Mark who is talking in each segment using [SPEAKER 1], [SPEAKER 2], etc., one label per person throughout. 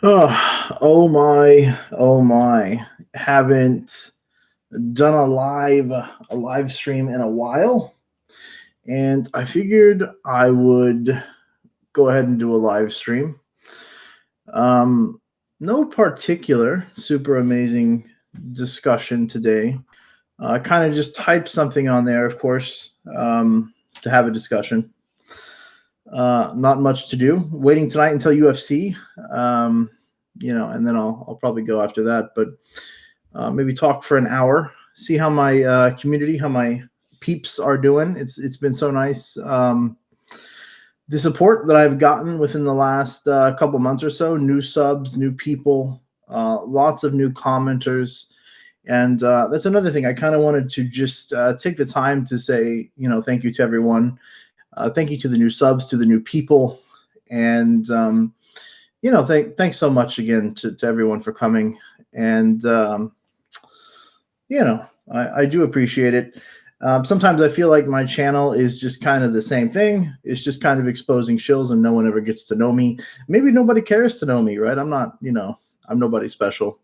[SPEAKER 1] Oh my, oh my. Haven't done a live stream in a while, and I figured I would go ahead and do a live stream. Um no particular super amazing discussion today. Kind of just type something on there, of course, to have a discussion. Not much to do. Waiting tonight until UFC. Um, and then I'll probably go after that. But maybe talk for an hour, see how my community, how my peeps are doing. It's been so nice. The support that I've gotten within the last couple months or so, new subs, new people, lots of new commenters. And that's another thing. I kind of wanted to just take the time to say, thank you to everyone. Thank you to the new subs, to the new people. And, thanks so much again to everyone for coming. And, I do appreciate it. Sometimes I feel like my channel is just kind of the same thing. It's just kind of exposing shills and no one ever gets to know me. Maybe nobody cares to know me, right? I'm not, I'm nobody special.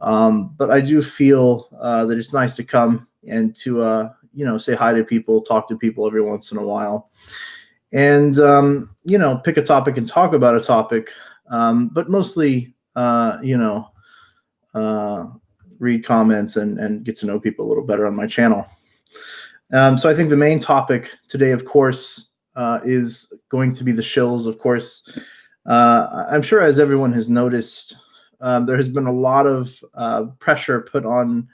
[SPEAKER 1] But I do feel that it's nice to come and to, say hi to people, talk to people every once in a while. And, pick a topic and talk about a topic. But mostly, read comments and get to know people a little better on my channel. So I think the main topic today, of course, is going to be the shills. Of course, I'm sure, as everyone has noticed, there has been a lot of pressure put on,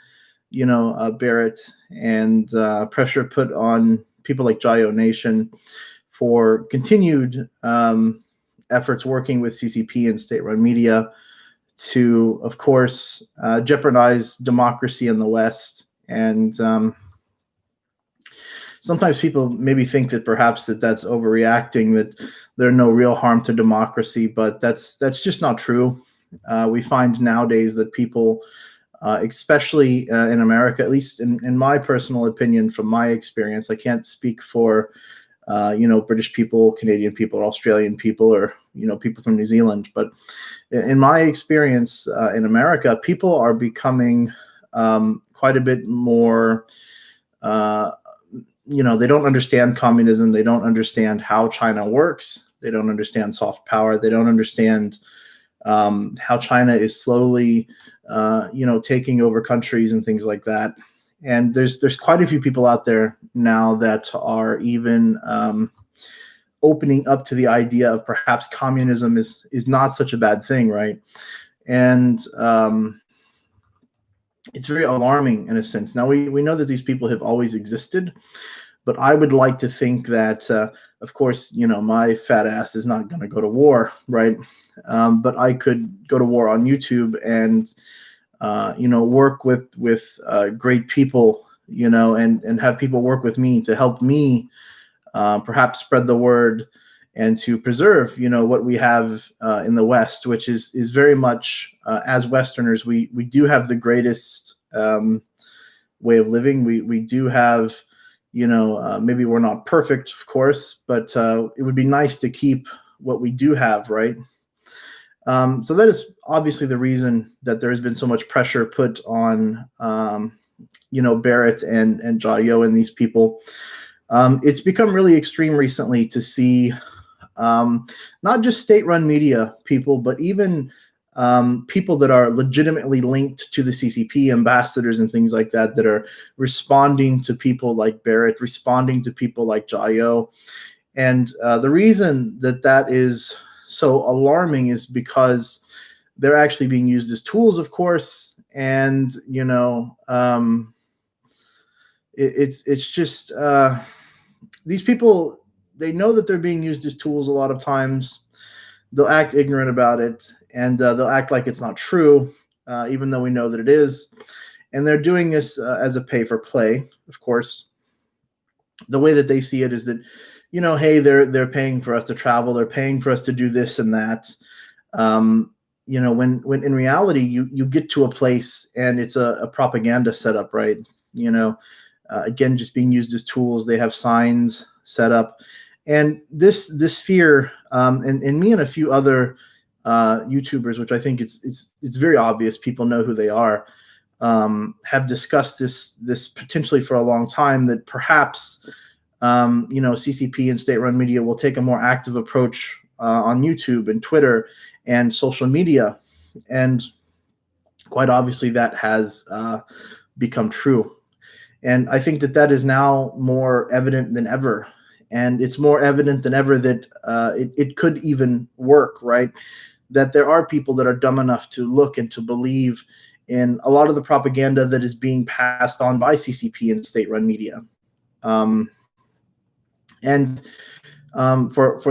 [SPEAKER 1] Barrett, and pressure put on people like Jayo Nation for continued efforts working with CCP and state-run media to, of course, jeopardize democracy in the West. And sometimes people maybe think that perhaps that's overreacting, that there's no real harm to democracy, but that's just not true. We find nowadays that people, especially in America, at least in my personal opinion, from my experience, I can't speak for British people, Canadian people, or Australian people, or people from New Zealand, but in my experience in America, people are becoming quite a bit more. They don't understand communism. They don't understand how China works. They don't understand soft power. They don't understand how China is slowly, taking over countries and things like that. And there's quite a few people out there now that are even opening up to the idea of perhaps communism is not such a bad thing, right? And it's very alarming in a sense. Now we know that these people have always existed, but I would like to think that, of course, my fat ass is not going to go to war, right? But I could go to war on YouTube and work with great people, and have people work with me to help me perhaps spread the word and to preserve, what we have in the West, which is very much, as Westerners, we do have the greatest way of living. We do have, maybe we're not perfect, of course, but it would be nice to keep what we do have, right? So that is obviously the reason that there has been so much pressure put on, Barrett and Jayo and these people. It's become really extreme recently to see not just state-run media people, but even people that are legitimately linked to the CCP, ambassadors and things like that, that are responding to people like Barrett, responding to people like Jayo. And the reason that is so alarming is because they're actually being used as tools, of course. And, it's just these people, they know that they're being used as tools a lot of times. They'll act ignorant about it, and they'll act like it's not true, even though we know that it is. And they're doing this as a pay for play, of course. The way that they see it is that, hey, they're paying for us to travel, they're paying for us to do this and that. When in reality you get to a place and it's a propaganda setup, right? Again, just being used as tools. They have signs set up, and this fear, and me and a few other YouTubers, which I think it's very obvious, people know who they are, have discussed this potentially for a long time, that perhaps CCP and state-run media will take a more active approach on YouTube and Twitter and social media, and quite obviously that has become true. And I think that is now more evident than ever. And it's more evident than ever that it could even work, right? That there are people that are dumb enough to look and to believe in a lot of the propaganda that is being passed on by CCP and state-run media. For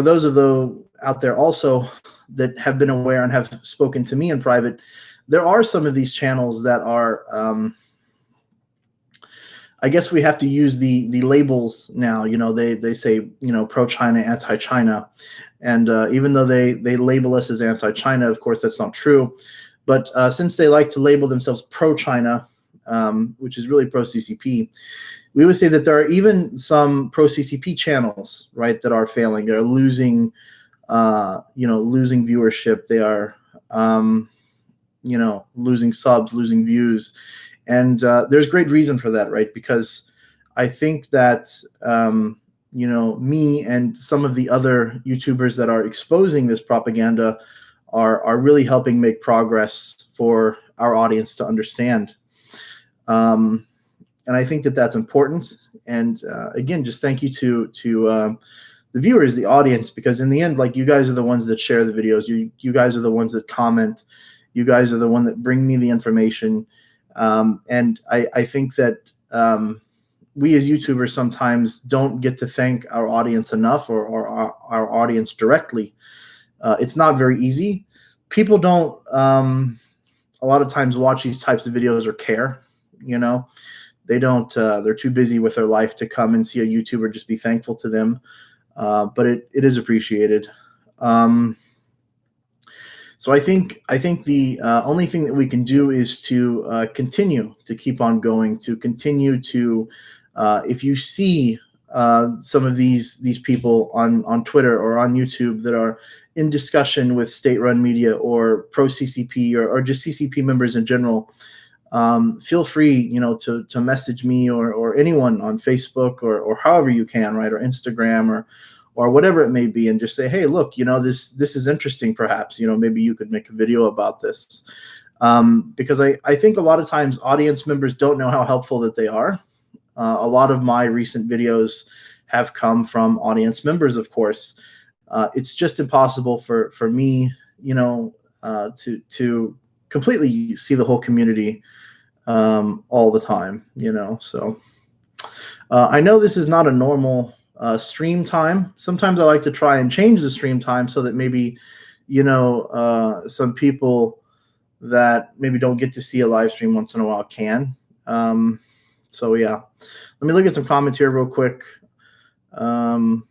[SPEAKER 1] those of those out there also that have been aware and have spoken to me in private, there are some of these channels that are, I guess we have to use the labels now. They say, pro-China, anti-China. And even though they label us as anti-China, of course, that's not true. But since they like to label themselves pro-China, which is really pro-CCP, we would say that there are even some pro-CCP channels, right, that are failing. They're losing, losing viewership. They are, losing subs, losing views. And there's great reason for that, right? Because I think that, me and some of the other YouTubers that are exposing this propaganda are really helping make progress for our audience to understand. And I think that that's important. And again, just thank you to the viewers, the audience, because in the end, like, you guys are the ones that share the videos. You guys are the ones that comment. You guys are the one that bring me the information. And I think that we as YouTubers sometimes don't get to thank our audience enough, or our audience directly. It's not very easy. People don't a lot of times watch these types of videos or care. They don't. They're too busy with their life to come and see a YouTuber just be thankful to them. But it is appreciated. So I think the only thing that we can do is to continue to keep on going, to continue to, if you see some of these people on Twitter or on YouTube that are in discussion with state-run media or pro-CCP or just CCP members in general, feel free, to message me or anyone on Facebook or however you can, right, or Instagram or whatever it may be, and just say, hey, look, this is interesting. Perhaps, maybe you could make a video about this. Because I think a lot of times audience members don't know how helpful that they are. A lot of my recent videos have come from audience members, of course. It's just impossible for me, to completely see the whole community all the time, so I know this is not a normal stream time. Sometimes I like to try and change the stream time so that maybe, some people that maybe don't get to see a live stream once in a while can. So yeah, let me look at some comments here real quick. I'm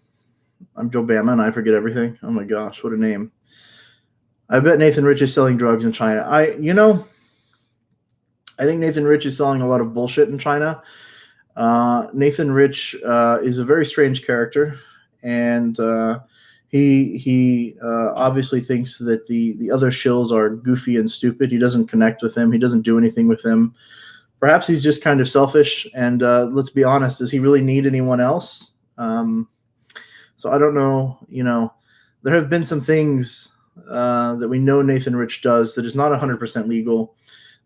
[SPEAKER 1] Joe Bama and I forget everything. Oh my gosh, what a name. I bet Nathan Rich is selling drugs in China. I think Nathan Rich is selling a lot of bullshit in China. Nathan Rich is a very strange character, and he obviously thinks that the other shills are goofy and stupid. He doesn't connect with them. He doesn't do anything with them. Perhaps he's just kind of selfish, and let's be honest, does he really need anyone else? So I don't know. There have been some things that we know Nathan Rich does that is not 100% legal,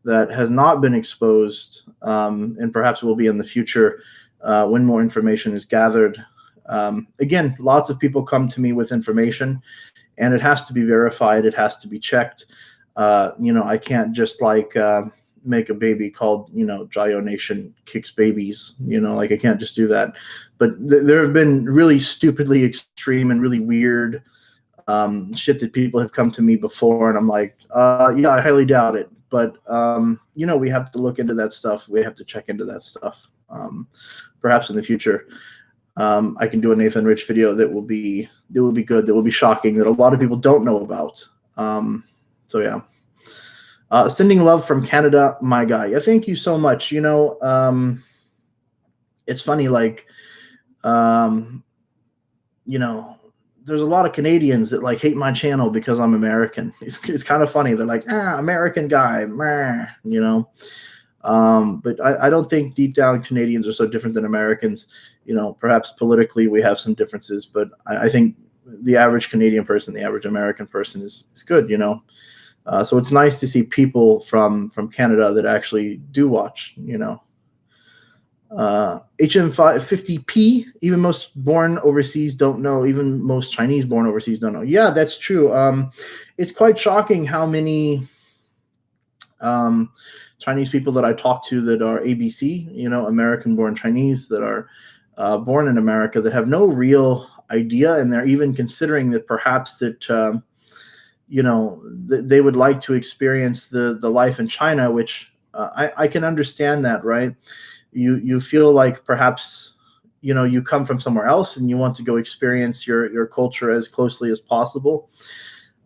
[SPEAKER 1] that has not been exposed, and perhaps will be in the future when more information is gathered. Again, lots of people come to me with information, and it has to be verified. It has to be checked. I can't just make a baby called, Jayo Nation kicks babies. I can't just do that. But there have been really stupidly extreme and really weird shit that people have come to me before, and I'm like, yeah, I highly doubt it. But we have to look into that stuff. We have to check into that stuff. Perhaps in the future, I can do a Nathan Rich video that will be good, that will be shocking, that a lot of people don't know about. So yeah. Sending love from Canada, my guy. Yeah, thank you so much. It's funny, there's a lot of Canadians that like hate my channel because I'm American. It's kind of funny. They're like, American guy, meh, you know. But I don't think deep down Canadians are so different than Americans. You know, perhaps politically we have some differences, but I think the average Canadian person, the average American person is good, you know. So it's nice to see people from Canada that actually do watch, you know. HM50P, even most born overseas don't know, even most Chinese born overseas don't know. Yeah, that's true. It's quite shocking how many Chinese people that I talk to that are ABC, you know, American born Chinese that are born in America that have no real idea, and they're even considering that perhaps that you know, they would like to experience the life in China, which I can understand that, right? You feel like perhaps, you know, you come from somewhere else and you want to go experience your culture as closely as possible.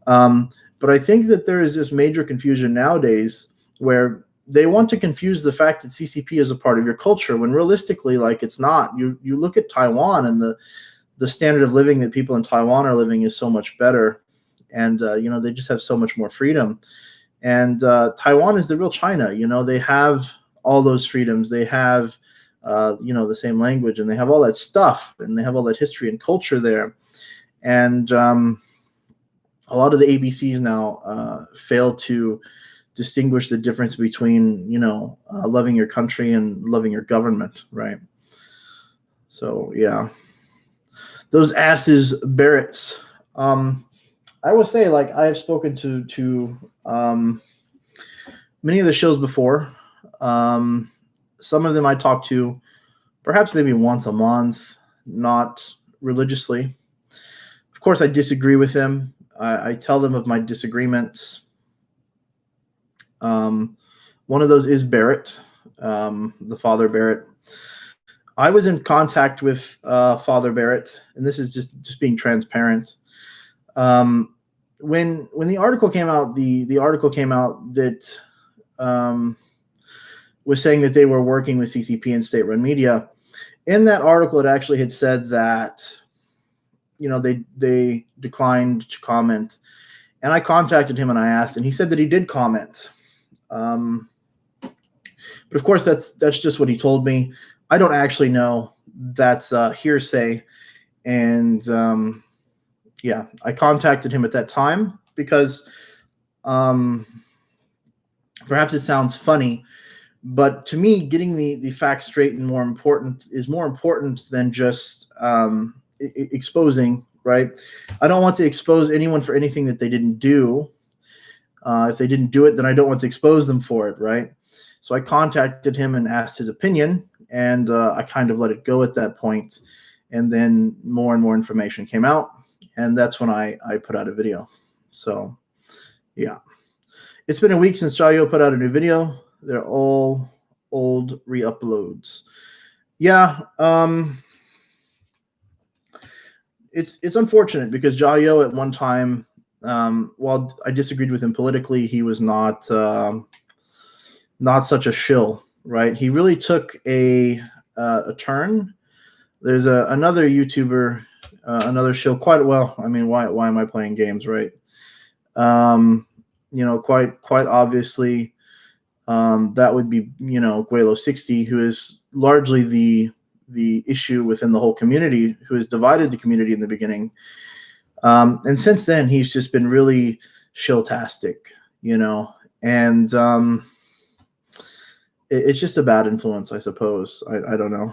[SPEAKER 1] But I think that there is this major confusion nowadays where they want to confuse the fact that CCP is a part of your culture when realistically, like, it's not. You look at Taiwan, and the standard of living that people in Taiwan are living is so much better, and you know, they just have so much more freedom. And Taiwan is the real China. You know, they have all those freedoms. They have you know, the same language, and they have all that stuff, and they have all that history and culture there. And a lot of the ABCs now fail to distinguish the difference between, you know, loving your country and loving your government, right? So yeah, those asses, Barretts. I will say, like, I have spoken to many of the shows before. Some of them I talk to perhaps maybe once a month, not religiously. Of course, I disagree with them. I tell them of my disagreements. One of those is Barrett, the Father Barrett. I was in contact with Father Barrett, and this is just being transparent. When the article came out, the article came out that was saying that they were working with CCP and state-run media. In that article, it actually had said that, you know, they declined to comment. And I contacted him and I asked, and he said that he did comment. But of course, that's just what he told me. I don't actually know. That's hearsay. And yeah, I contacted him at that time because perhaps it sounds funny, but to me, getting the facts straight and more important than just exposing, right? I don't want to expose anyone for anything that they didn't do. If they didn't do it, then I don't want to expose them for it, right? So I contacted him and asked his opinion, and I kind of let it go at that point. And then more and more information came out, and that's when I put out a video. So yeah, it's been a week since Jiao put out a new video. They're all old re-uploads. Yeah, it's unfortunate because Jiao at one time, while I disagreed with him politically, he was not such a shill, right? He really took a turn. There's another YouTuber, another shill, quite well. I mean, why am I playing games, right? You know, quite obviously, that would be, you know, Guelo60, who is largely the issue within the whole community, who has divided the community in the beginning. And since then, he's just been really shiltastic, you know, and it's just a bad influence, I suppose. I don't know.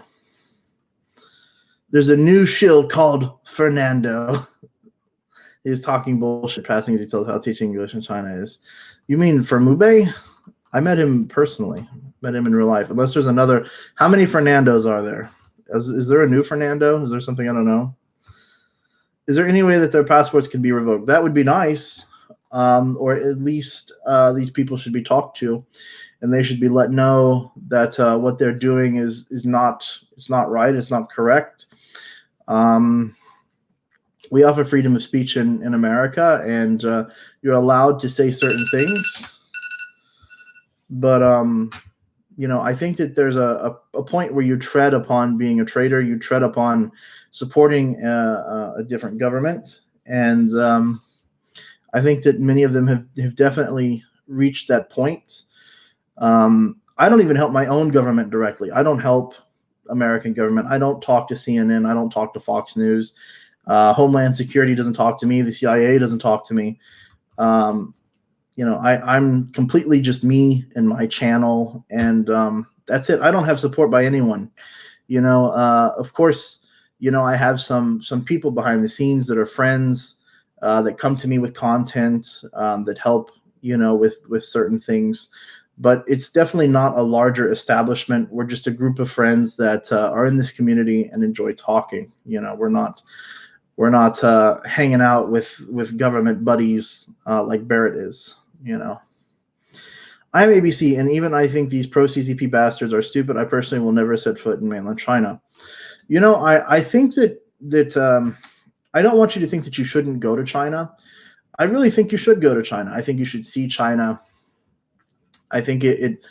[SPEAKER 1] There's a new shill called Fernando. He's talking bullshit, passing as he tells how teaching English in China is. You mean Fermube? I met him personally. Met him in real life. Unless there's another. How many Fernandos are there? Is there a new Fernando? Is there something I don't know? Is there any way that their passports can be revoked? That would be nice. Or at least these people should be talked to, and they should be let know that what they're doing is not right. It's not correct. We offer freedom of speech in America, and you're allowed to say certain things. But I think that there's a point where you tread upon being a traitor, you tread upon supporting a different government. And I think that many of them have definitely reached that point. I don't even help my own government directly. I don't help American government. I don't talk to CNN. I don't talk to Fox News. Homeland Security doesn't talk to me. The CIA doesn't talk to me. I'm completely just me and my channel, and that's it. I don't have support by anyone. Of course, I have some people behind the scenes that are friends that come to me with content that help, with certain things. But it's definitely not a larger establishment. We're just a group of friends that are in this community and enjoy talking. We're not hanging out with government buddies like Barrett is. I'm ABC, and even I think these pro-CCP bastards are stupid. I personally will never set foot in mainland China. I think that I don't want you to think that you shouldn't go to China. I really think you should go to China. I think you should see China. I think it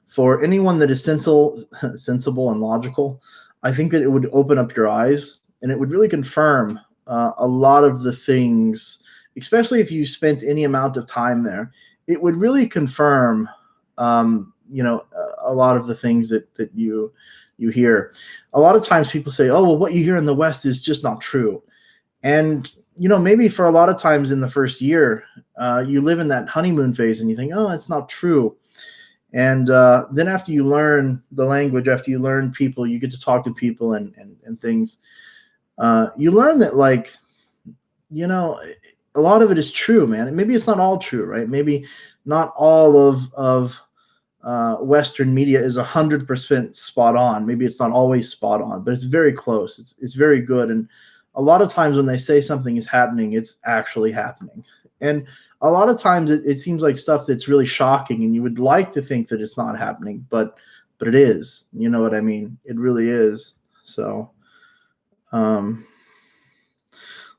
[SPEAKER 1] for anyone that is sensible and logical, I think that it would open up your eyes, and it would really confirm a lot of the things, especially if you spent any amount of time there. It would really confirm, a lot of the things that you hear. A lot of times people say, oh, well, what you hear in the West is just not true. And, maybe for a lot of times in the first year, you live in that honeymoon phase and you think, oh, it's not true. And then after you learn the language, after you learn people, you get to talk to people and things, you learn that, a lot of it is true, man. And maybe it's not all true, right? Maybe not all of Western media is 100% spot on. Maybe it's not always spot on, but it's very close. It's very good. And a lot of times when they say something is happening, it's actually happening. And a lot of times it seems like stuff that's really shocking, and you would like to think that it's not happening, but it is. You know what I mean? It really is. So,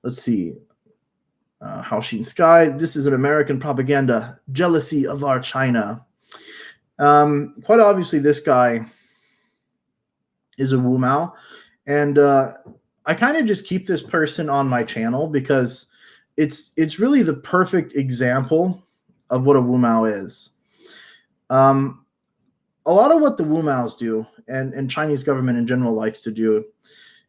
[SPEAKER 1] let's see. Haoshin Sky, this is an American propaganda, jealousy of our China. Quite obviously, this guy is a Wu Mao, and I kind of just keep this person on my channel because it's really the perfect example of what a Wu Mao is. A lot of what the Wu Maos do, and Chinese government in general likes to do,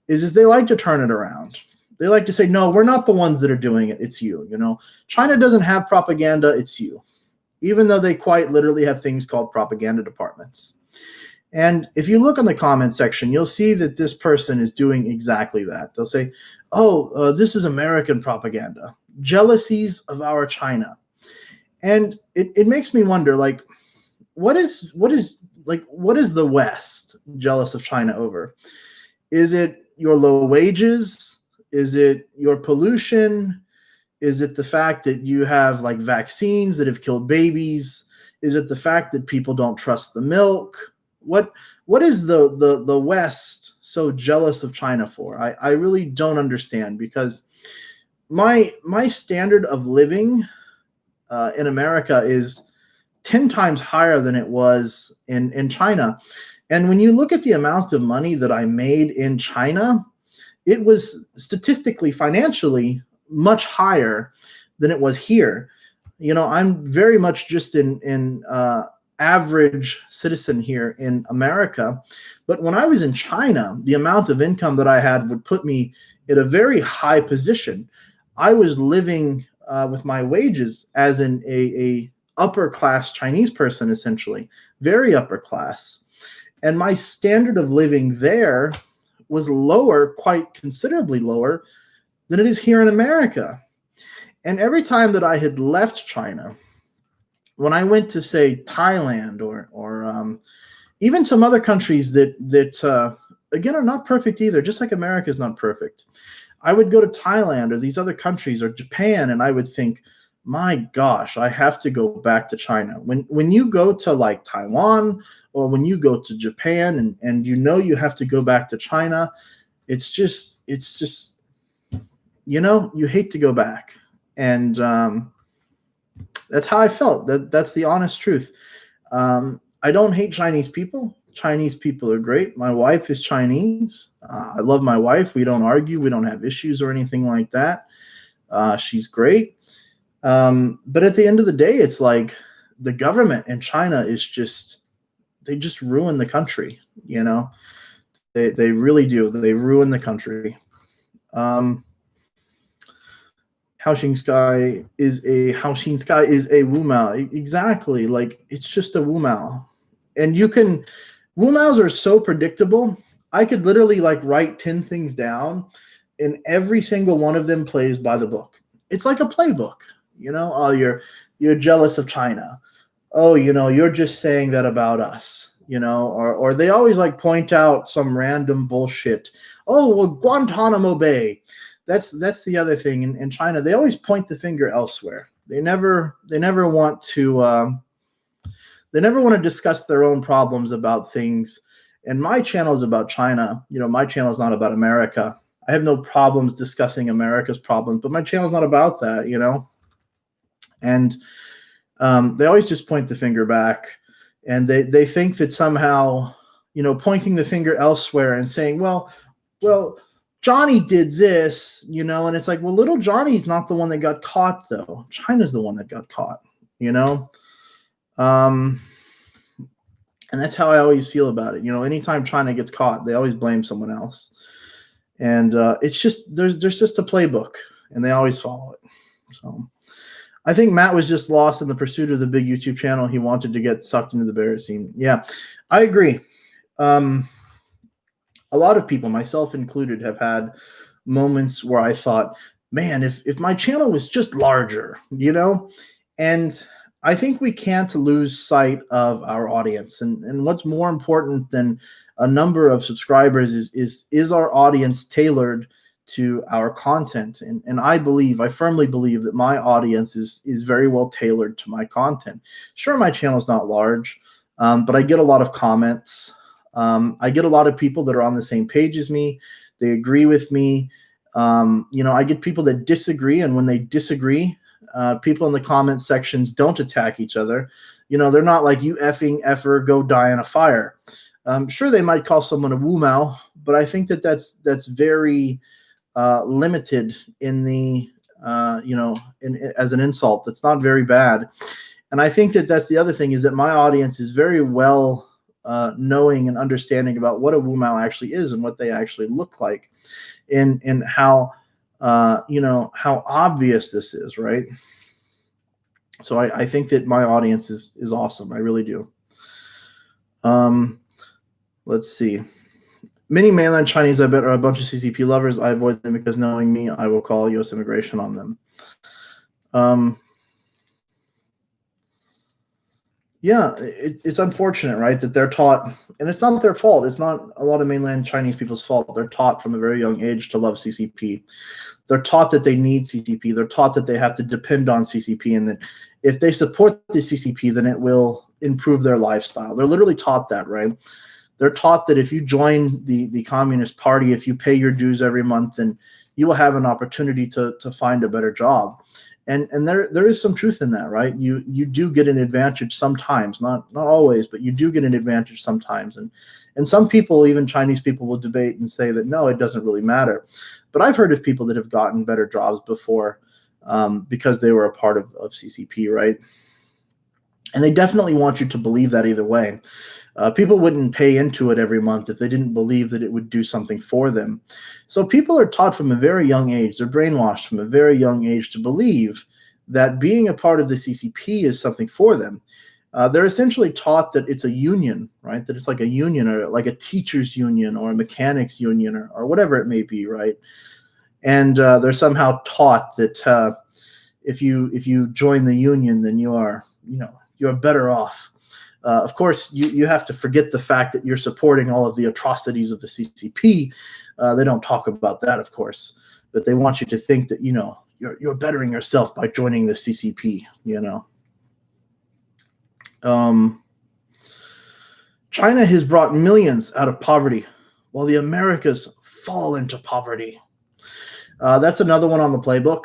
[SPEAKER 1] is they like to turn it around. They like to say, no, we're not the ones that are doing it. It's you. China doesn't have propaganda. It's you. Even though they quite literally have things called propaganda departments. And if you look on the comment section, you'll see that this person is doing exactly that. They'll say, oh, this is American propaganda. Jealousies of our China. And it makes me wonder, what is the West jealous of China over? Is it your low wages? Is it your pollution? Is it the fact that you have vaccines that have killed babies? Is it the fact that people don't trust the milk? What is the West so jealous of China for? I really don't understand, because my standard of living in America is 10 times higher than it was in China. And when you look at the amount of money that I made in China, it was statistically, financially, much higher than it was here. I'm very much just an average citizen here in America. But when I was in China, the amount of income that I had would put me at a very high position. I was living with my wages as a upper class Chinese person, essentially, very upper class. And my standard of living there was lower, quite considerably lower, than it is here in America. And every time that I had left China, when I went to, say, Thailand or even some other countries that again, are not perfect either, just like America is not perfect, I would go to Thailand or these other countries or Japan, and I would think, my gosh, I have to go back to China. When you go to Taiwan, or when you go to Japan and you have to go back to China, it's just you hate to go back. And that's how I felt. That's the honest truth. I I don't hate Chinese people. Chinese people are great. My wife is Chinese. I love my wife. We don't argue. We don't have issues or anything like that. She's great. But at the end of the day, it's like the government in China is just, they just ruin the country. You know, they really do. They ruin the country. Haoxing Sky is a Wu Mao. Exactly. Like, it's just a Wu Mao. And Wu Maos are so predictable. I could literally like write 10 things down and every single one of them plays by the book. It's like a playbook, you know. Oh, you're jealous of China. Oh, you know, you're just saying that about us, you know, or they always like point out some random bullshit. Oh, well, Guantanamo Bay. That's the other thing in China. They always point the finger elsewhere. They never want to discuss their own problems about things. And my channel is about China. You know, my channel is not about America. I have no problems discussing America's problems, but my channel is not about that, you know. And they always just point the finger back, and they think that somehow, you know, pointing the finger elsewhere and saying, well, Johnny did this, you know, and it's like, well, little Johnny's not the one that got caught, though. China's the one that got caught, you know. And that's how I always feel about it. You know, anytime China gets caught, they always blame someone else. And it's just, there's just a playbook, and they always follow it. So I think Matt was just lost in the pursuit of the big YouTube channel. He wanted to get sucked into the bear scene. Yeah, I agree. A lot of people, myself included, have had moments where I thought, man, if my channel was just larger, you know. And I think we can't lose sight of our audience. And what's more important than a number of subscribers is our audience tailored to our content. And I firmly believe that my audience is very well tailored to my content. Sure, my channel is not large, but I get a lot of comments. I get a lot of people that are on the same page as me. They agree with me. You know, I get people that disagree, and when they disagree, people in the comment sections don't attack each other. You know, they're not like, you effing effer, go die in a fire. Sure, they might call someone a Wu Mao, but I think that's very limited in the, you know, as an insult. That's not very bad. And I think that's the other thing, is that my audience is very well knowing and understanding about what a Wu Mao actually is and what they actually look like, and how, you know, how obvious this is, right? So I think that my audience is awesome. I really do. Let's see. Many mainland Chinese, I bet, are a bunch of CCP lovers. I avoid them because, knowing me, I will call U.S. immigration on them. Yeah, it's unfortunate, right, that they're taught, and it's not their fault. It's not a lot of mainland Chinese people's fault. They're taught from a very young age to love CCP. They're taught that they need CCP. They're taught that they have to depend on CCP, and that if they support the CCP, then it will improve their lifestyle. They're literally taught that, right? They're taught that if you join the Communist Party, if you pay your dues every month, then you will have an opportunity to find a better job. And there is some truth in that, right? You do get an advantage sometimes, not always, but you do get an advantage sometimes. And some people, even Chinese people, will debate and say that, no, it doesn't really matter. But I've heard of people that have gotten better jobs before because they were a part of CCP, right? And they definitely want you to believe that either way. People wouldn't pay into it every month if they didn't believe that it would do something for them. So people are taught from a very young age, they're brainwashed from a very young age to believe that being a part of the CCP is something for them. They're essentially taught that it's a union, right? That it's like a union, or like a teacher's union or a mechanics union, or whatever it may be, right? And they're somehow taught that if you join the union, then you're better off. Of course, you have to forget the fact that you're supporting all of the atrocities of the CCP. They don't talk about that, of course, but they want you to think that, you know, you're bettering yourself by joining the CCP, you know. China has brought millions out of poverty, while the Americas fall into poverty. That's another one on the playbook.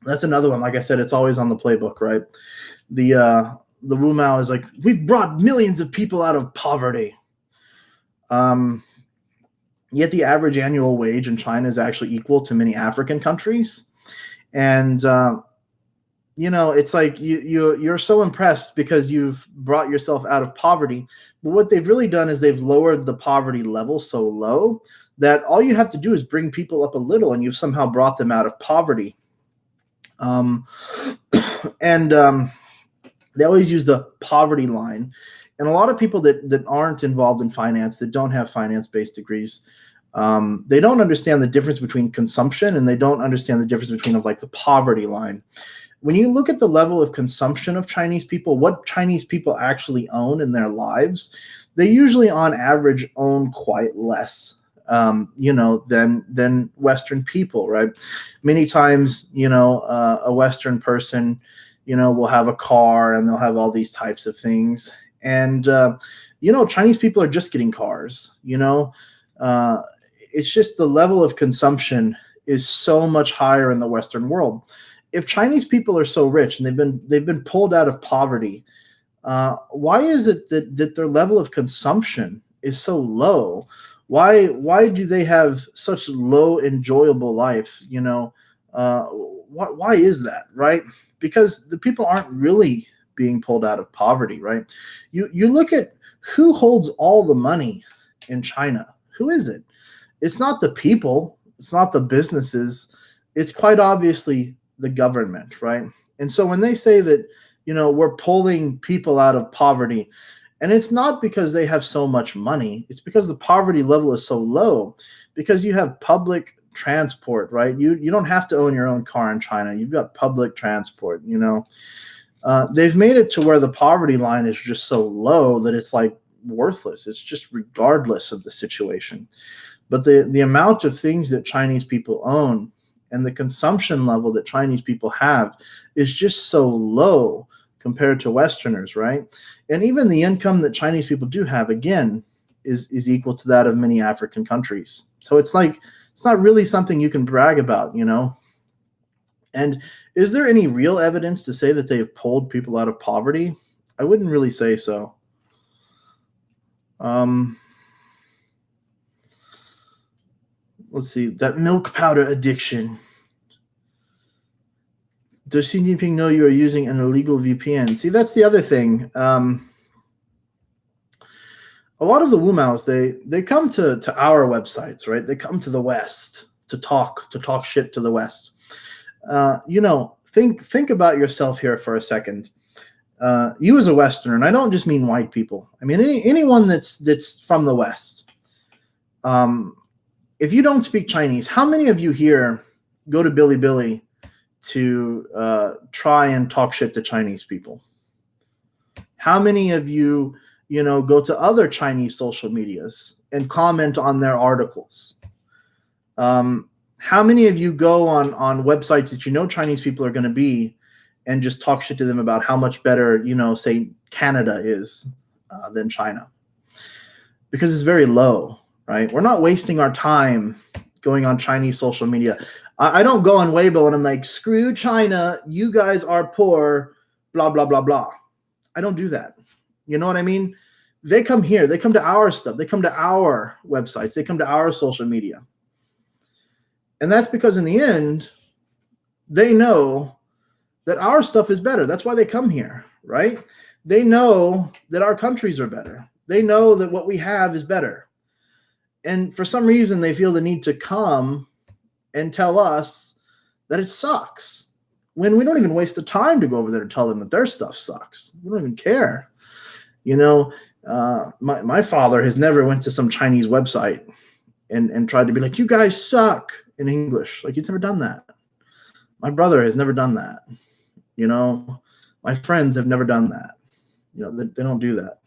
[SPEAKER 1] That's another one. Like I said, it's always on the playbook, right? the Wu Mao is like, we've brought millions of people out of poverty. Yet the average annual wage in China is actually equal to many African countries. And, it's like you're so impressed because you've brought yourself out of poverty. But what they've really done is they've lowered the poverty level so low that all you have to do is bring people up a little and you've somehow brought them out of poverty. And they always use the poverty line. And a lot of people that aren't involved in finance, that don't have finance-based degrees, they don't understand the difference between consumption and they don't understand the difference between like the poverty line. When you look at the level of consumption of Chinese people, what Chinese people actually own in their lives, they usually on average own quite less, than Western people, right? Many times, a Western person, will have a car and they'll have all these types of things. And, Chinese people are just getting cars, it's just the level of consumption is so much higher in the Western world. If Chinese people are so rich and they've been pulled out of poverty, why is it that their level of consumption is so low? Why do they have such low enjoyable life? Why is that, right? Because the people aren't really being pulled out of poverty, right? You look at who holds all the money in China. Who is it? It's not the people. It's not the businesses. It's quite obviously the government, right? And so when they say that, we're pulling people out of poverty, and it's not because they have so much money, it's because the poverty level is so low, because you have public transport, right? You don't have to own your own car in China. You've got public transport, they've made it to where the poverty line is just so low that it's like worthless. It's just regardless of the situation. But the amount of things that Chinese people own and the consumption level that Chinese people have is just so low compared to Westerners, right? And even the income that Chinese people do have, again, is equal to that of many African countries. So it's like, it's not really something you can brag about, And is there any real evidence to say that they've pulled people out of poverty? I wouldn't really say so. Let's see, that milk powder addiction. Does Xi Jinping know you are using an illegal VPN? See, that's the other thing. A lot of the Wu Maos, they come to our websites, right? They come to the West to talk shit to the West. Think about yourself here for a second. You as a Westerner, and I don't just mean white people. I mean anyone that's from the West. If you don't speak Chinese, how many of you here go to Bilibili to try and talk shit to Chinese people? How many of you, go to other Chinese social medias and comment on their articles? How many of you go on websites that Chinese people are going to be and just talk shit to them about how much better, say Canada is than China? Because it's very low, right? We're not wasting our time going on Chinese social media. I don't go on Weibo and I'm like, screw China, you guys are poor, blah, blah, blah, blah. I don't do that. You know what I mean? They come here. They come to our stuff. They come to our websites. They come to our social media. And that's because in the end, they know that our stuff is better. That's why they come here, right? They know that our countries are better. They know that what we have is better. And for some reason, they feel the need to come and tell us that it sucks, when we don't even waste the time to go over there to tell them that their stuff sucks. We don't even care. My father has never went to some Chinese website and tried to be like, you guys suck in English. Like, he's never done that. My brother has never done that. My friends have never done that. They don't do that.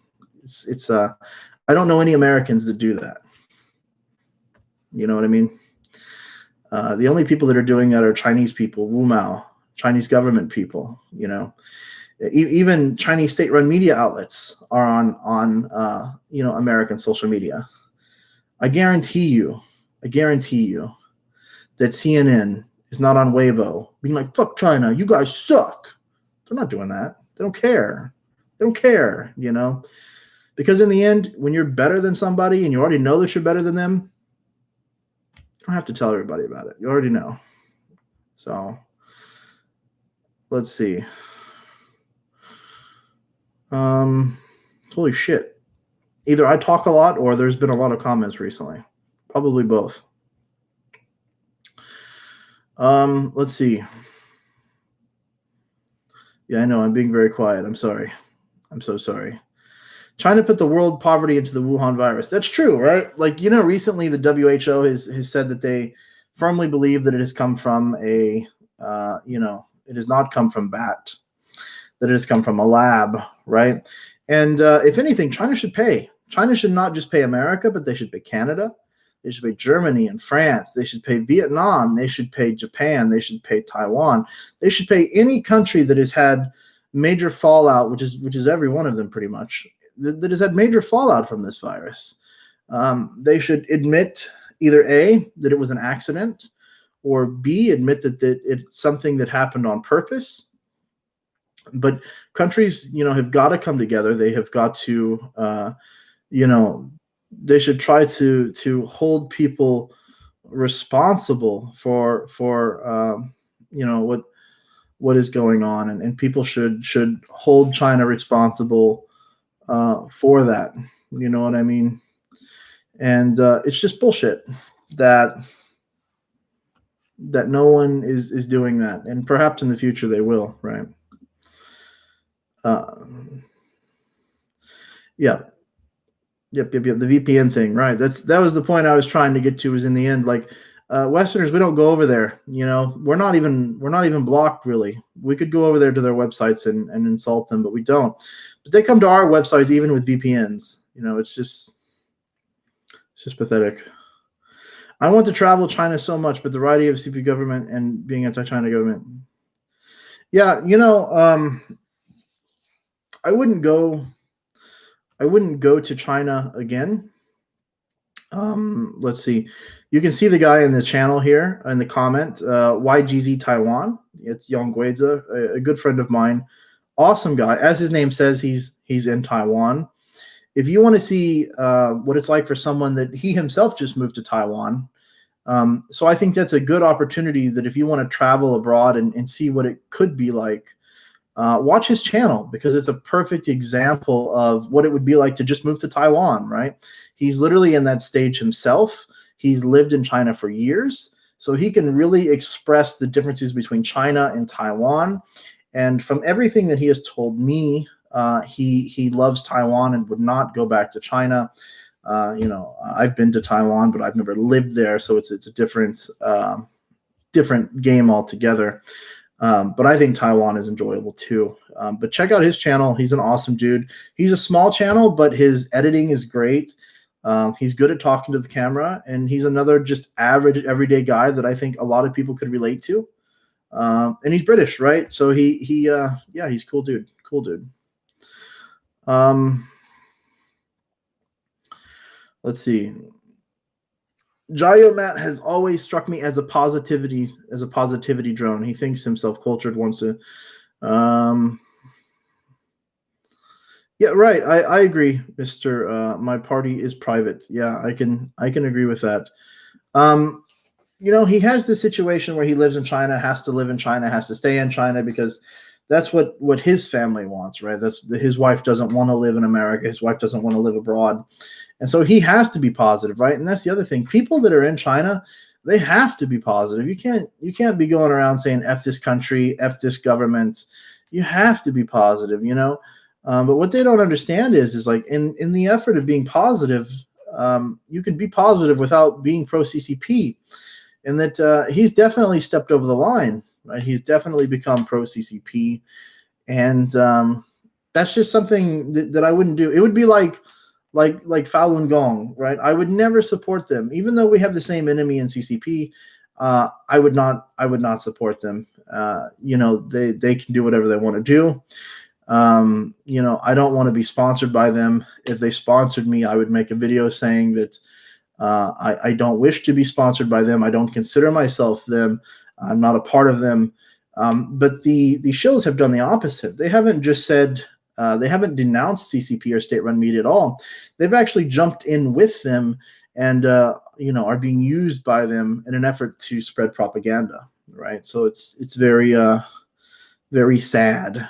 [SPEAKER 1] I don't know any Americans that do that. You know what I mean? The only people that are doing that are Chinese people, Wu Mao, Chinese government people. Even Chinese state-run media outlets are on American social media. I guarantee you that CNN is not on Weibo being like, fuck China, you guys suck. They're not doing that. They don't care. They don't care, because in the end, when you're better than somebody and you already know that you're better than them, you don't have to tell everybody about it. You already know. So let's see. Holy shit. Either I talk a lot or there's been a lot of comments recently. Probably both. Let's see. Yeah, I know. I'm being very quiet. I'm sorry. I'm so sorry. China put the world poverty into the Wuhan virus. That's true, right? Like, recently the WHO has said that they firmly believe that it has come from it has not come from bat, that it has come from a lab, right? And if anything, China should pay. China should not just pay America, but they should pay Canada. They should pay Germany and France. They should pay Vietnam. They should pay Japan. They should pay Taiwan. They should pay any country that has had major fallout, which is every one of them pretty much, that has had major fallout from this virus. They should admit either A, that it was an accident, or B, admit that it's something that happened on purpose. But countries, have got to come together. They have got to, they should try to hold people responsible for what is going on, and people should hold China responsible for that. You know what I mean? And it's just bullshit that no one is doing that, and perhaps in the future they will, right? Yeah. Yep. The VPN thing, right? That was the point I was trying to get to. Is in the end, like Westerners, we don't go over there. We're not even blocked really. We could go over there to their websites and insult them, but we don't. But they come to our websites even with VPNs. It's just pathetic. I want to travel China so much, but the variety of CP government and being anti-China government. Yeah, I wouldn't go to China again. Let's see. You can see the guy in the channel here in the comment, YGZ Taiwan. It's Yang Guiza, a good friend of mine. Awesome guy. As his name says, he's in Taiwan. If you want to see what it's like for someone that he himself just moved to Taiwan, so I think that's a good opportunity, that if you want to travel abroad and see what it could be like, watch his channel, because it's a perfect example of what it would be like to just move to Taiwan, right? He's literally in that stage himself. He's lived in China for years, so he can really express the differences between China and Taiwan. And from everything that he has told me, he loves Taiwan and would not go back to China. I've been to Taiwan, but I've never lived there, so it's a different game altogether. But I think Taiwan is enjoyable too. But check out his channel. He's an awesome dude. He's a small channel, but his editing is great. He's good at talking to the camera, and he's another just average, everyday guy that I think a lot of people could relate to. And he's British, right? So he's cool dude. Cool dude. Let's see. Jayo Matt has always struck me as a positivity drone. He thinks himself cultured, wants to. Yeah, right. I agree, Mr. My party is private. Yeah, I can agree with that. He has this situation where he lives in China, has to live in China, has to stay in China, because that's what his family wants, right? His wife doesn't want to live in America. His wife doesn't want to live abroad. And so he has to be positive, right? And that's the other thing. People that are in China, they have to be positive. You can't be going around saying F this country, F this government. You have to be positive, But what they don't understand is like in the effort of being positive, you can be positive without being pro-CCP. And that he's definitely stepped over the line, right? He's definitely become pro-CCP. And that's just something that I wouldn't do. It would be like Falun Gong, right? I would never support them, even though we have the same enemy in CCP. I would not support them. They can do whatever they want to do. I don't want to be sponsored by them. If they sponsored me, I would make a video saying that I don't wish to be sponsored by them. I don't consider myself them. I'm not a part of them. But the Shills have done the opposite. They haven't just said They haven't denounced CCP or state-run media at all. They've actually jumped in with them and are being used by them in an effort to spread propaganda, right? So it's very very sad,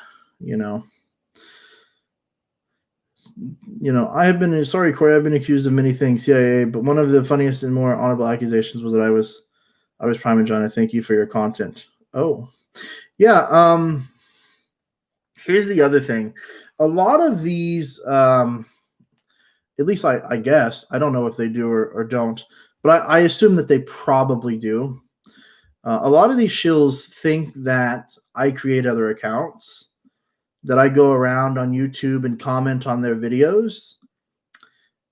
[SPEAKER 1] I have been sorry, Corey. I've been accused of many things, CIA, but one of the funniest and more honorable accusations was that I was Prime and John. Thank you for your content. Oh, yeah. Here's the other thing. A lot of these, at least I guess, I don't know if they do or don't, but I assume that they probably do. A lot of these shills think that I create other accounts, that I go around on YouTube and comment on their videos,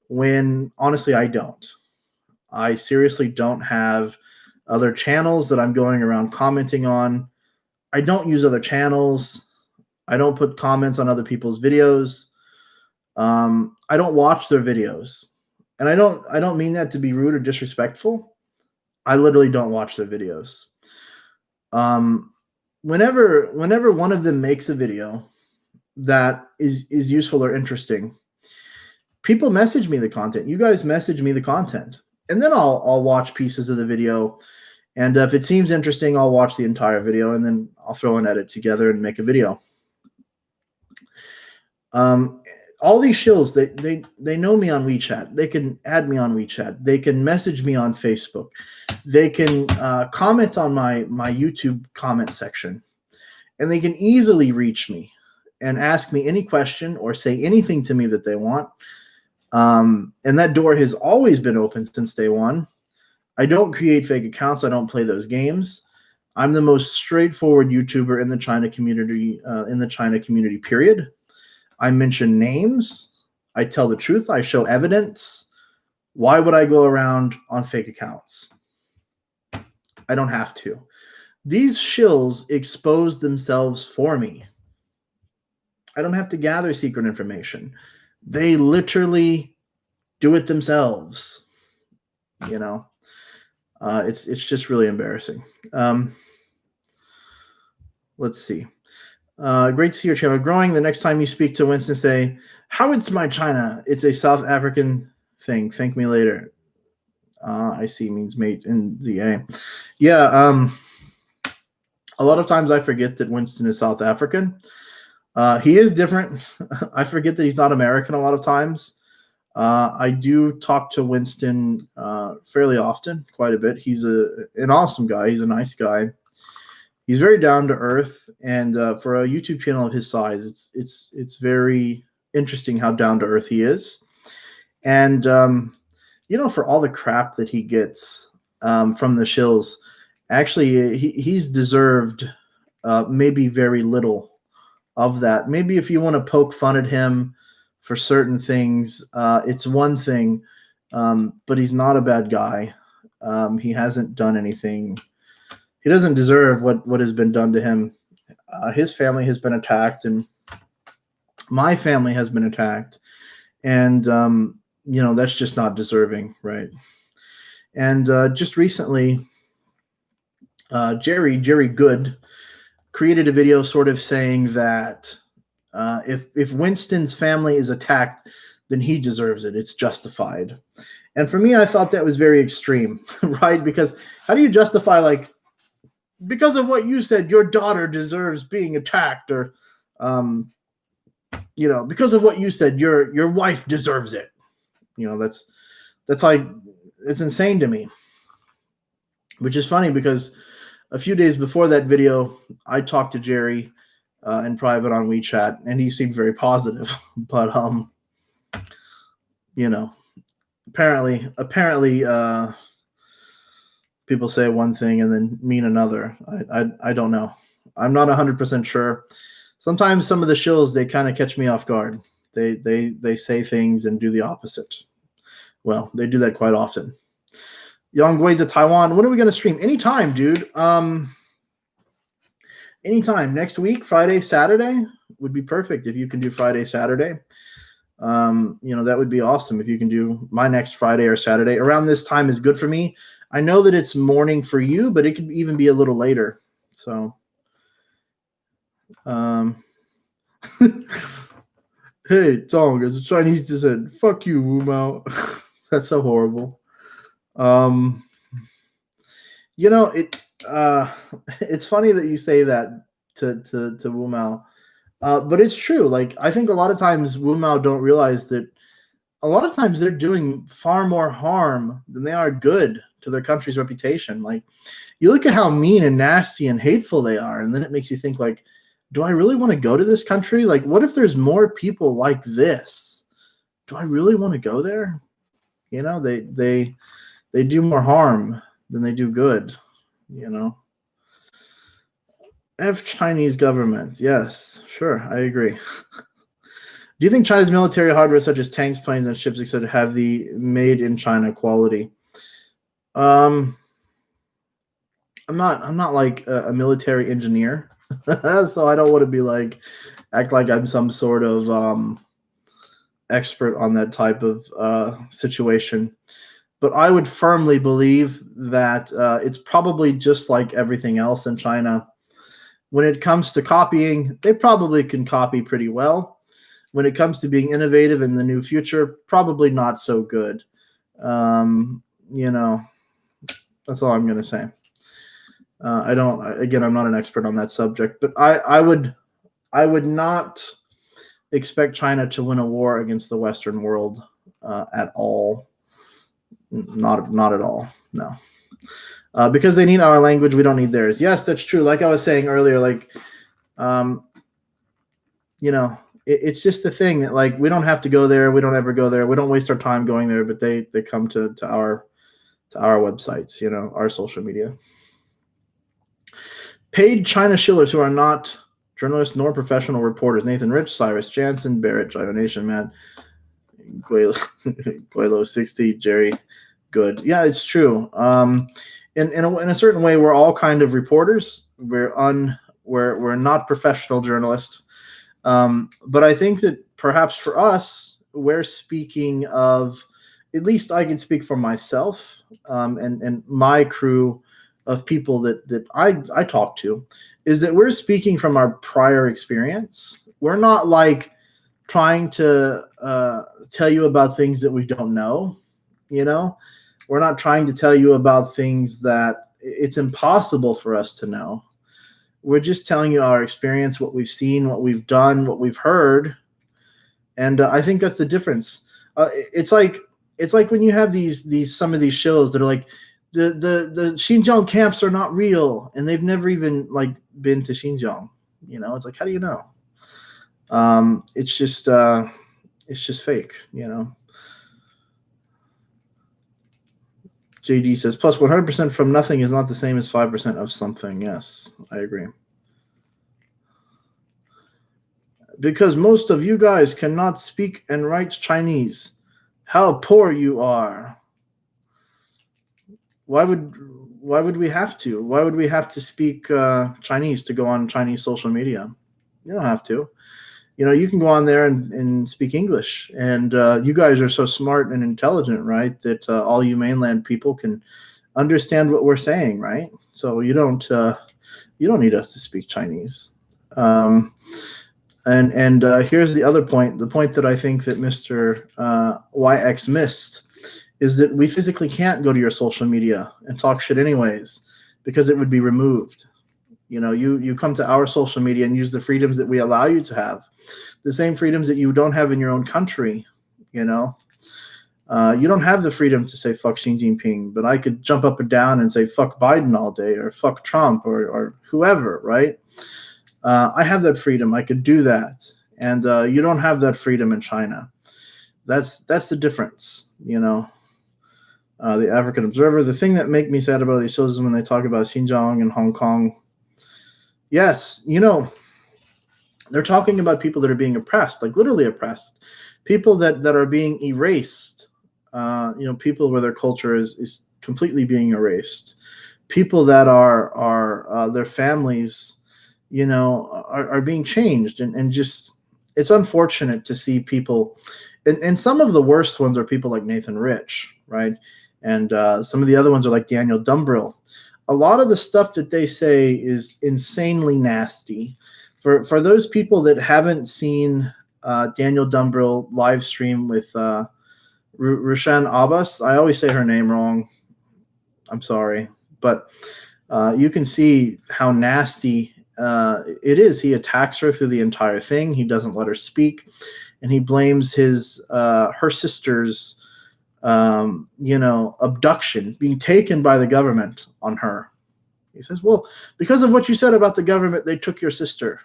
[SPEAKER 1] when honestly I don't. I seriously don't have other channels that I'm going around commenting on. I don't use other channels. I don't put comments on other people's videos. I don't watch their videos. And I don't mean that to be rude or disrespectful. I literally don't watch their videos. Whenever one of them makes a video that is useful or interesting, people message me the content. You guys message me the content, and then I'll watch pieces of the video. And if it seems interesting, I'll watch the entire video, and then I'll throw an edit together and make a video. All these shills, they know me on WeChat. They can add me on WeChat. They can message me on Facebook. They can comment on my YouTube comment section, and they can easily reach me and ask me any question or say anything to me that they want. And that door has always been open since day one. I don't create fake accounts. I don't play those games. I'm the most straightforward YouTuber in the China community, period. I mention names. I tell the truth. I show evidence. Why would I go around on fake accounts? I don't have to. These shills expose themselves for me. I don't have to gather secret information. They literally do it themselves. It's just really embarrassing. Let's see. Great to see your channel growing. The next time you speak to Winston, say, "How it's my China? It's a South African thing. Thank me later." I see means mate in ZA. Yeah. A lot of times I forget that Winston is South African. He is different. I forget that he's not American a lot of times. I do talk to Winston fairly often, quite a bit. He's an awesome guy. He's a nice guy. He's very down to earth, and for a YouTube channel of his size, it's very interesting how down to earth he is. And for all the crap that he gets from the shills, actually he's deserved maybe very little of that. Maybe if you want to poke fun at him for certain things, it's one thing, but he's not a bad guy. He hasn't done anything. He doesn't deserve what has been done to him. His family has been attacked, and my family has been attacked, and that's just not deserving, right? And just recently, Jerry Good created a video sort of saying that if Winston's family is attacked, then he deserves it. It's justified. And for me, I thought that was very extreme, right? Because how do you justify, like, because of what you said, your daughter deserves being attacked, or because of what you said, your wife deserves it. That's like, it's insane to me. Which is funny because a few days before that video, I talked to Jerry in private on WeChat, and he seemed very positive. But apparently, people say one thing and then mean another. I don't know. I'm not 100% sure. Sometimes some of the shills, they kind of catch me off guard. They say things and do the opposite. Well, they do that quite often. Yang Gui's of Taiwan. When are we going to stream? Anytime, dude. Anytime. Next week, Friday, Saturday would be perfect if you can do Friday, Saturday. That would be awesome if you can do my next Friday or Saturday. Around this time is good for me. I know that it's morning for you, but it could even be a little later. So, Hey, Tong, as a Chinese descent, fuck you, Wu Mao. That's so horrible. Um, it it's funny that you say that to Wu Mao, but it's true. Like I think a lot of times Wu Mao don't realize that a lot of times they're doing far more harm than they are good to their country's reputation. Like you look at how mean and nasty and hateful they are, and then it makes you think like, do I really want to go to this country? Like, what if there's more people like this? Do I really want to go there? They do more harm than they do good. You know, F Chinese government. Yes, sure, I agree. Do you think China's military hardware, such as tanks, planes, and ships, etc., have the made in China quality? I'm not like a military engineer, so I don't want to be like act like I'm some sort of expert on that type of situation. But I would firmly believe that it's probably just like everything else in China. When it comes to copying, they probably can copy pretty well. When it comes to being innovative in the new future, probably not so good. You know, that's all I'm going to say. I don't. Again, I'm not an expert on that subject, but I would not expect China to win a war against the Western world at all. Not at all. No. Because they need our language, we don't need theirs. Yes, that's true. Like I was saying earlier, like, it's just the thing that like we don't have to go there. We don't ever go there. We don't waste our time going there, but they come to our websites, our social media. Paid China shillers who are not journalists nor professional reporters. Nathan Rich, Cyrus Jansen, Barrett, Gyro Nation, man. Guelo 60, Jerry Good. Yeah, it's true. In a certain way, we're all kind of reporters. We're not professional journalists. But I think that perhaps for us, we're speaking of, at least I can speak for myself and my crew of people that I talk to, is that we're speaking from our prior experience. We're not like trying to tell you about things that we don't know, We're not trying to tell you about things that it's impossible for us to know. We're just telling you our experience, what we've seen, what we've done, what we've heard. And I think that's the difference. It's like when you have some of these shows that are like, the Xinjiang camps are not real, and they've never even like been to Xinjiang. It's like, how do you know? It's just fake. JD says plus 100% from nothing is not the same as 5% of something. Yes, I agree. Because most of you guys cannot speak and write Chinese. How poor you are. Why would we have to? Why would we have to speak Chinese to go on Chinese social media? You don't have to. You can go on there and speak English. And you guys are so smart and intelligent, right, that all you mainland people can understand what we're saying, right? So you don't need us to speak Chinese. And here's the other point. The point that I think that Mr. YX missed is that we physically can't go to your social media and talk shit anyways, because it would be removed. You come to our social media and use the freedoms that we allow you to have, the same freedoms that you don't have in your own country. You don't have the freedom to say fuck Xi Jinping, but I could jump up and down and say fuck Biden all day, or fuck Trump, or whoever, right? I have that freedom. I could do that, and you don't have that freedom in China. That's the difference. The African Observer. The thing that make me sad about these shows is when they talk about Xinjiang and Hong Kong. Yes, they're talking about people that are being oppressed, like literally oppressed, people that are being erased. People where their culture is completely being erased. People that are their families, are being changed, and just it's unfortunate to see people. And some of the worst ones are people like Nathan Rich, right? And some of the other ones are like Daniel Dumbrill. A lot of the stuff that they say is insanely nasty. For those people that haven't seen Daniel Dumbrill live stream with Rushan Abbas. I always say her name wrong. I'm sorry, but you can see how nasty it is. He attacks her through the entire thing. He doesn't let her speak, and he blames her sister's abduction, being taken by the government, on her. He says, well, because of what you said about the government, they took your sister.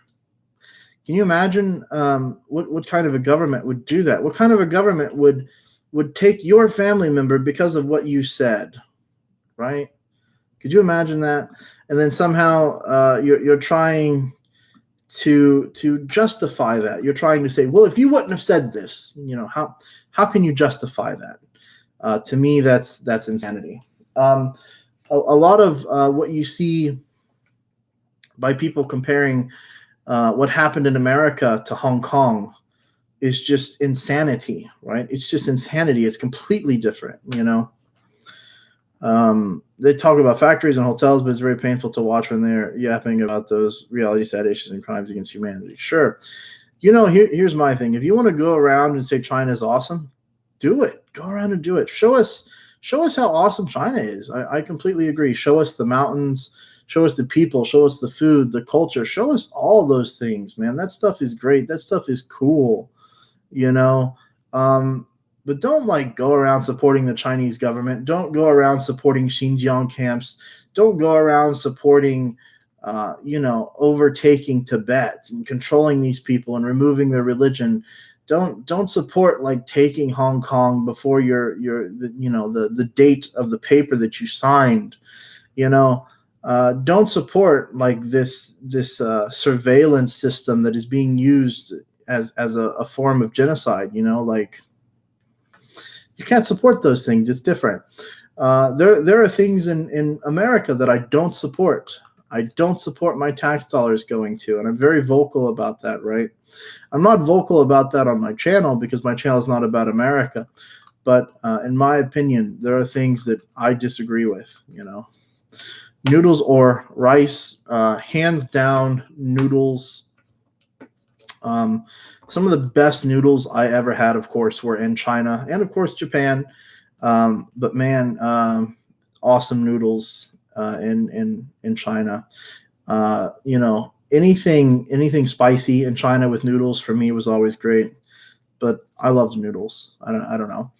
[SPEAKER 1] Can you imagine what kind of a government would do that? What kind of a government would take your family member because of what you said, right? Could you imagine that? And then somehow you're trying to justify that. You're trying to say, well, if you wouldn't have said this, how can you justify that? To me, that's insanity. A lot of what you see by people comparing what happened in America to Hong Kong is just insanity, right? It's just insanity. It's completely different, They talk about factories and hotels, but it's very painful to watch when they're yapping about those reality sad issues and crimes against humanity. Sure. Here's my thing. If you want to go around and say China is awesome, do it. Go around and do it. Show us how awesome China is. I completely agree. Show us the mountains, show us the people, show us the food, the culture, show us all those things, man. That stuff is great. That stuff is cool, but don't go around supporting the Chinese government. Don't go around supporting Xinjiang camps. Don't go around supporting, overtaking Tibet and controlling these people and removing their religion. Don't support taking Hong Kong before the date of the paper that you signed. Don't support this surveillance system that is being used as a form of genocide. You can't support those things. It's different. There are things in America that I don't support. I don't support my tax dollars going to, and I'm very vocal about that, right? I'm not vocal about that on my channel because my channel is not about America. But in my opinion, there are things that I disagree with, Noodles or rice, hands down, noodles. Some of the best noodles I ever had, of course, were in China and, of course, Japan. But man, awesome noodles in China. Anything spicy in China with noodles for me was always great. But I loved noodles. I don't know.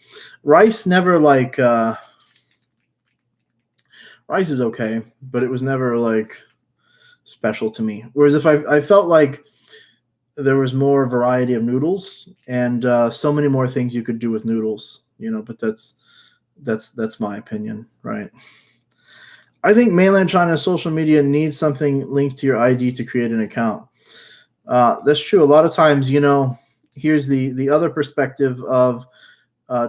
[SPEAKER 1] Rice never rice is okay, but it was never special to me. Whereas if I felt like there was more variety of noodles and so many more things you could do with noodles, but that's my opinion, right? I think mainland China social media needs something linked to your ID to create an account. That's true. A lot of times, here's the other perspective of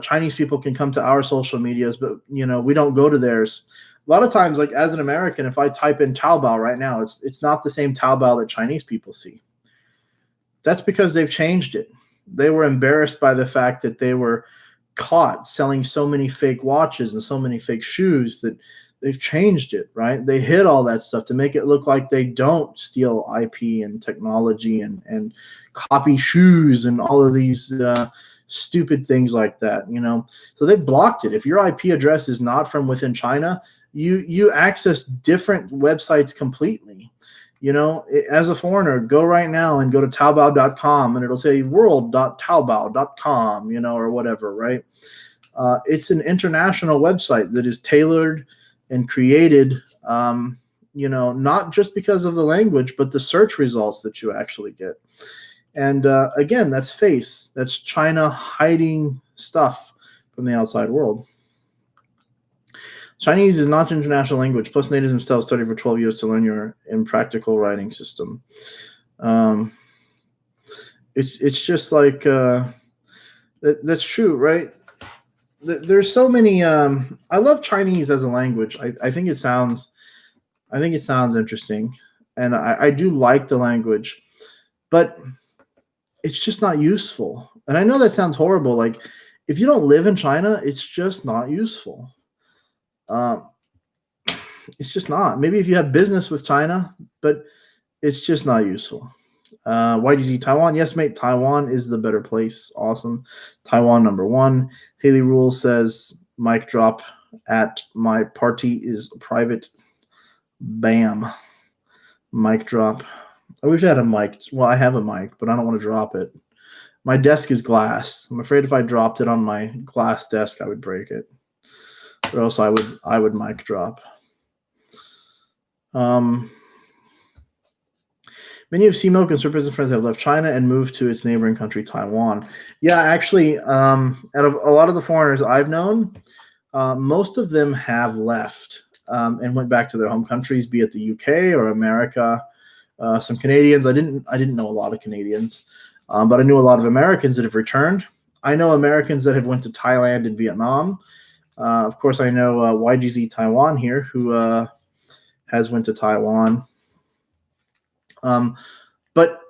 [SPEAKER 1] Chinese people can come to our social medias, but we don't go to theirs. A lot of times, as an American, if I type in Taobao right now, it's not the same Taobao that Chinese people see. That's because they've changed it. They were embarrassed by the fact that they were caught selling so many fake watches and so many fake shoes that they've changed it, right? They hid all that stuff to make it look like they don't steal IP and technology and copy shoes and all of these stupid things like that, So they blocked it. If your IP address is not from within China, you access different websites completely. As a foreigner, go right now and go to Taobao.com and it'll say world.taobao.com, or whatever, right? It's an international website that is tailored and created, not just because of the language, but the search results that you actually get. And again, that's face. That's China hiding stuff from the outside world. Chinese is not an international language. Plus, natives themselves studied for 12 years to learn your impractical writing system. It's just that's true, right? There's so many. I love Chinese as a language. I think it sounds interesting, and I do like the language, but it's just not useful. And I know that sounds horrible. If you don't live in China, it's just not useful. It's just not. Maybe if you have business with China, but it's just not useful. YGZ Taiwan. Yes, mate. Taiwan is the better place. Awesome. Taiwan #1. Haley Rule says mic drop at my party is private. Bam. Mic drop. I wish I had a mic. Well, I have a mic, but I don't want to drop it. My desk is glass. I'm afraid if I dropped it on my glass desk, I would break it. Or else I would mic drop. Many of CMOC and Surprise friends have left China and moved to its neighboring country, Taiwan. Yeah, actually, out of a lot of the foreigners I've known, most of them have left and went back to their home countries, be it the UK or America. Some Canadians, I didn't know a lot of Canadians, but I knew a lot of Americans that have returned. I know Americans that have went to Thailand and Vietnam. Of course, I know YGZ Taiwan here, who has went to Taiwan. But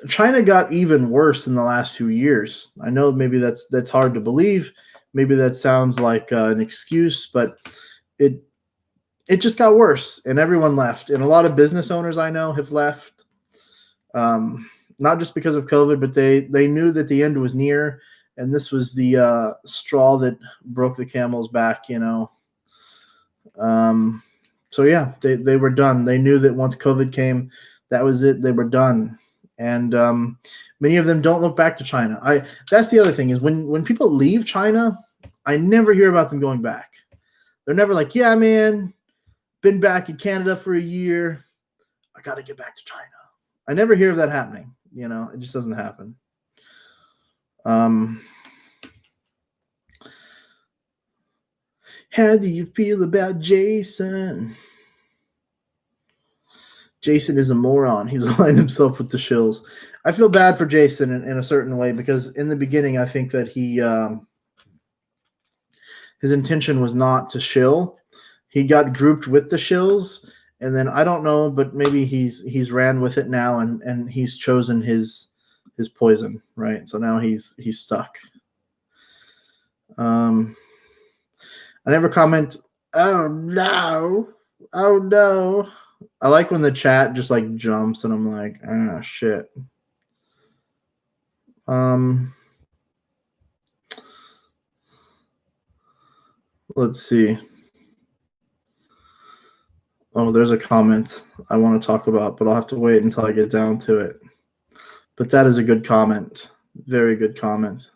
[SPEAKER 1] China got even worse in the last few years. I know maybe that's hard to believe. Maybe that sounds like an excuse, but it just got worse, and everyone left. And a lot of business owners I know have left, not just because of COVID, but they knew that the end was near, and this was the straw that broke the camel's back, you know. So yeah, they were done. They knew that once COVID came, that was it. They were done. And many of them don't look back to China. That's the other thing is when people leave China, I never hear about them going back. They're never like, yeah, man, been back in Canada for a year. I got to get back to China. I never hear of that happening. You know, it just doesn't happen. How do you feel about Jason? Jason is a moron. He's aligned himself with the Shills. I feel bad for Jason in a certain way because in the beginning, I think that his intention was not to shill. He got grouped with the Shills, and then I don't know, but maybe he's ran with it now, and he's chosen his poison, right? So now he's stuck. I never comment. Oh no! Oh no! I like when the chat just like jumps and I'm like, ah, shit. Let's see. Oh, there's a comment I want to talk about, but I'll have to wait until I get down to it. But that is a good comment. Very good comment.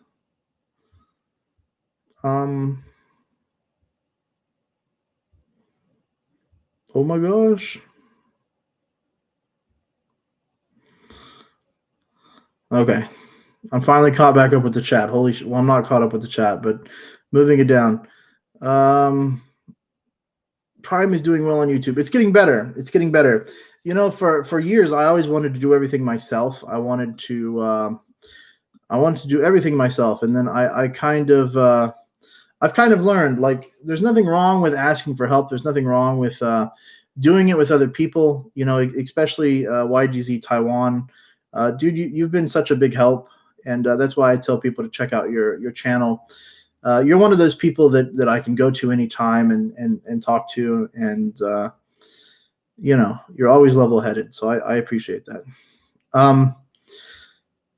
[SPEAKER 1] Oh my gosh. Okay. I'm finally caught back up with the chat. Holy shit. Well, I'm not caught up with the chat, but moving it down. Prime is doing well on YouTube. It's getting better. It's getting better. You know, for years, I always wanted to do everything myself. I wanted to do everything myself. And then I've kind of learned, like, there's nothing wrong with asking for help. There's nothing wrong with doing it with other people, you know, especially YGZ Taiwan. Dude, you've been such a big help. And that's why I tell people to check out your channel. You're one of those people that I can go to anytime and talk to. And, you know, you're always level-headed. So I appreciate that.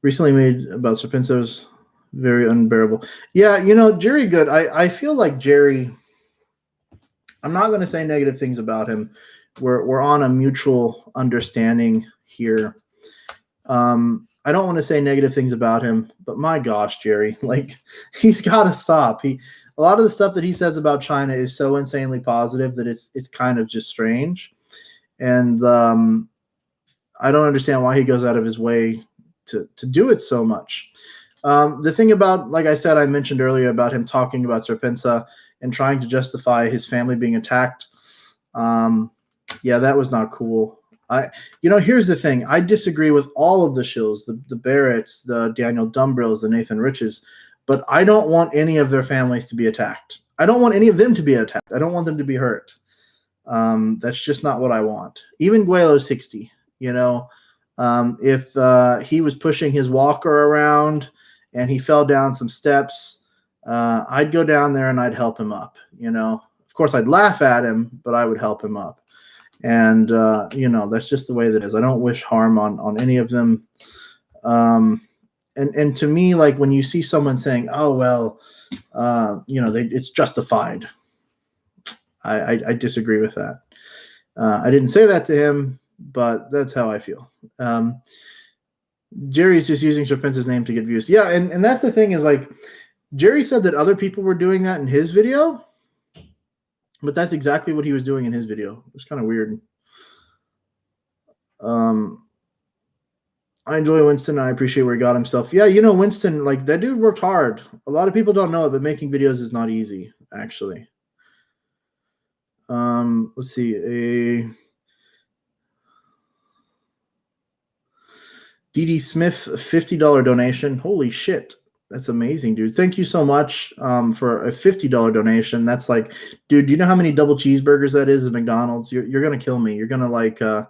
[SPEAKER 1] Recently made about Serpento's very unbearable. Yeah, you know, Jerry Good. I feel like Jerry, I'm not going to say negative things about him. We're on a mutual understanding here. I don't want to say negative things about him, but my gosh, Jerry, like, he's got to stop. A lot of the stuff that he says about China is so insanely positive that it's kind of just strange. And I don't understand why he goes out of his way to do it so much. The thing about, like I said, I mentioned earlier about him talking about Serpensa and trying to justify his family being attacked. Yeah, that was not cool. You know, here's the thing. I disagree with all of the Shills, the Barretts, the Daniel Dumbrills, the Nathan Riches, but I don't want any of their families to be attacked. I don't want any of them to be attacked. I don't want them to be hurt. That's just not what I want. Even Guelo 60, you know, if he was pushing his walker around and he fell down some steps, I'd go down there and I'd help him up, you know. Of course, I'd laugh at him, but I would help him up. And that's just the way that it is. I don't wish harm on any of them. And to me, like when you see someone saying, "Oh well, it's justified," I disagree with that. I didn't say that to him, but that's how I feel. Jerry's just using Serpence's name to get views. Yeah, and that's the thing is like Jerry said that other people were doing that in his video, but that's exactly what he was doing in his video. It was kind of weird. I enjoy Winston. I appreciate where he got himself. Yeah, Winston, like that dude worked hard. A lot of people don't know it, but making videos is not easy, actually. Let's see. A DD Smith $50 donation. Holy shit. That's amazing, dude. Thank you so much for a $50 donation. That's like, dude, do you know how many double cheeseburgers that is at McDonald's? You're going to kill me. You're going to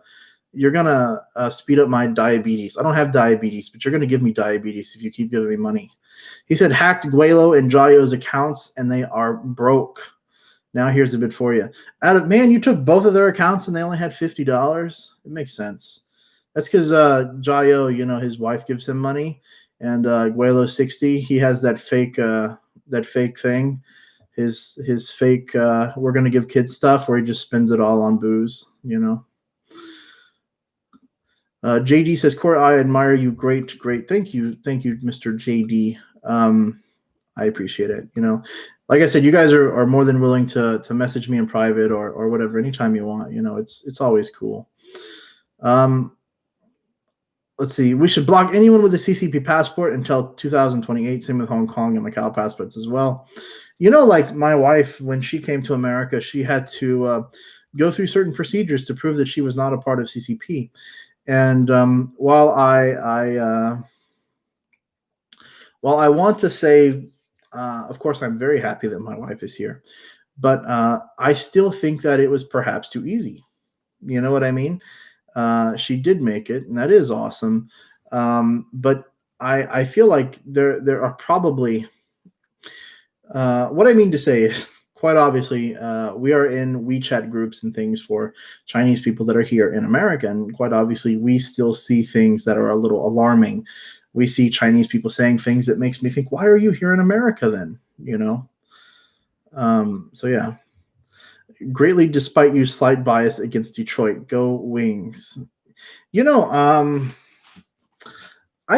[SPEAKER 1] you're going to speed up my diabetes. I don't have diabetes, but you're going to give me diabetes if you keep giving me money. He said hacked Guelo and Jayo's accounts and they are broke. Now here's a bit for you. Man, you took both of their accounts and they only had $50. It makes sense. That's because Jayo, his wife gives him money, and Guelo 60, he has that fake thing, his fake we're gonna give kids stuff where he just spends it all on booze. JD says, Corey, I admire you. Great. Thank you, Mr. JD. I appreciate it. Like I said, you guys are more than willing to message me in private or whatever anytime you want. It's always cool. Let's see. We should block anyone with a CCP passport until 2028. Same with Hong Kong and Macau passports as well. Like my wife, when she came to America, she had to go through certain procedures to prove that she was not a part of CCP. And while I want to say, of course, I'm very happy that my wife is here, but I still think that it was perhaps too easy. You know what I mean? She did make it, and that is awesome. But I feel like there are probably what I mean to say is quite obviously we are in WeChat groups and things for Chinese people that are here in America, and quite obviously we still see things that are a little alarming. We see Chinese people saying things that makes me think, why are you here in America then? So yeah. Greatly despite you, slight bias against Detroit. Go Wings. I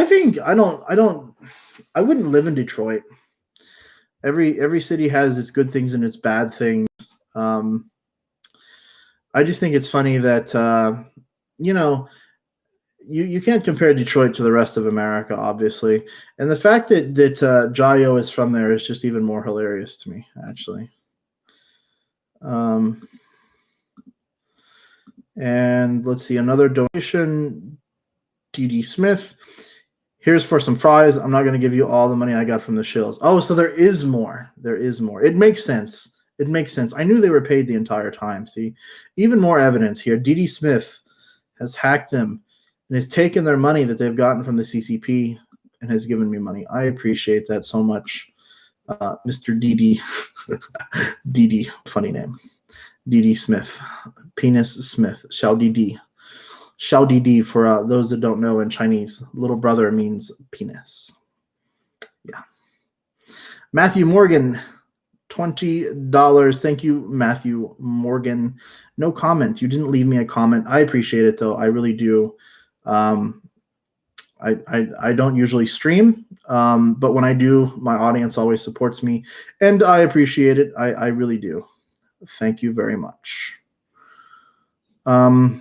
[SPEAKER 1] think I wouldn't live in Detroit. Every city has its good things and its bad things. I just think it's funny that you can't compare Detroit to the rest of America, obviously. And the fact that Jayo is from there is just even more hilarious to me, actually. And let's see, another donation, DD Smith. Here's for some fries. I'm not going to give you all the money I got from the Shills. Oh, so there is more. It makes sense. I knew they were paid the entire time. See, even more evidence here. DD Smith has hacked them and has taken their money that they've gotten from the CCP and has given me money. I appreciate that so much. Mr. DD. DD, funny name. DD Smith. Penis Smith. Xiao DD. Xiao DD, for those that don't know in Chinese, little brother means penis. Yeah. Matthew Morgan, $20. Thank you, Matthew Morgan. No comment. You didn't leave me a comment. I appreciate it, though. I really do. I don't usually stream, but when I do, my audience always supports me, and I appreciate it. I really do. Thank you very much. The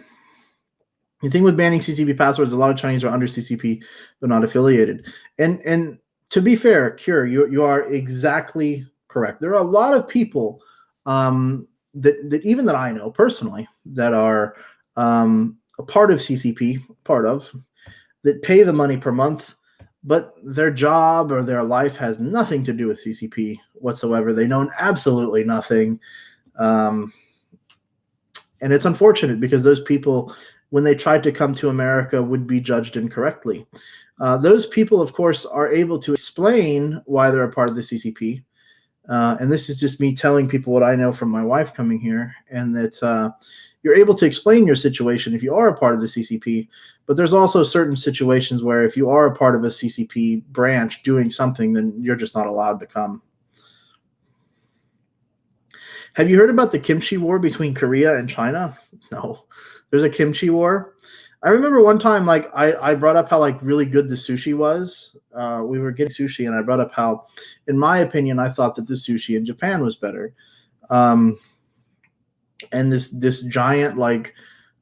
[SPEAKER 1] thing with banning CCP passwords, a lot of Chinese are under CCP but not affiliated. And to be fair, Cure, you are exactly correct. There are a lot of people that even that I know personally that are a part of CCP, that pay the money per month, but their job or their life has nothing to do with CCP whatsoever. They know absolutely nothing. And it's unfortunate because those people, when they tried to come to America, would be judged incorrectly. Those people, of course, are able to explain why they're a part of the CCP, And this is just me telling people what I know from my wife coming here, and that you're able to explain your situation if you are a part of the CCP. But there's also certain situations where if you are a part of a CCP branch doing something, then you're just not allowed to come. Have you heard about the kimchi war between Korea and China? No. There's a kimchi war. I remember one time, like, I brought up how, like, really good the sushi was. We were getting sushi, and I brought up how, in my opinion, I thought that the sushi in Japan was better. And this giant, like,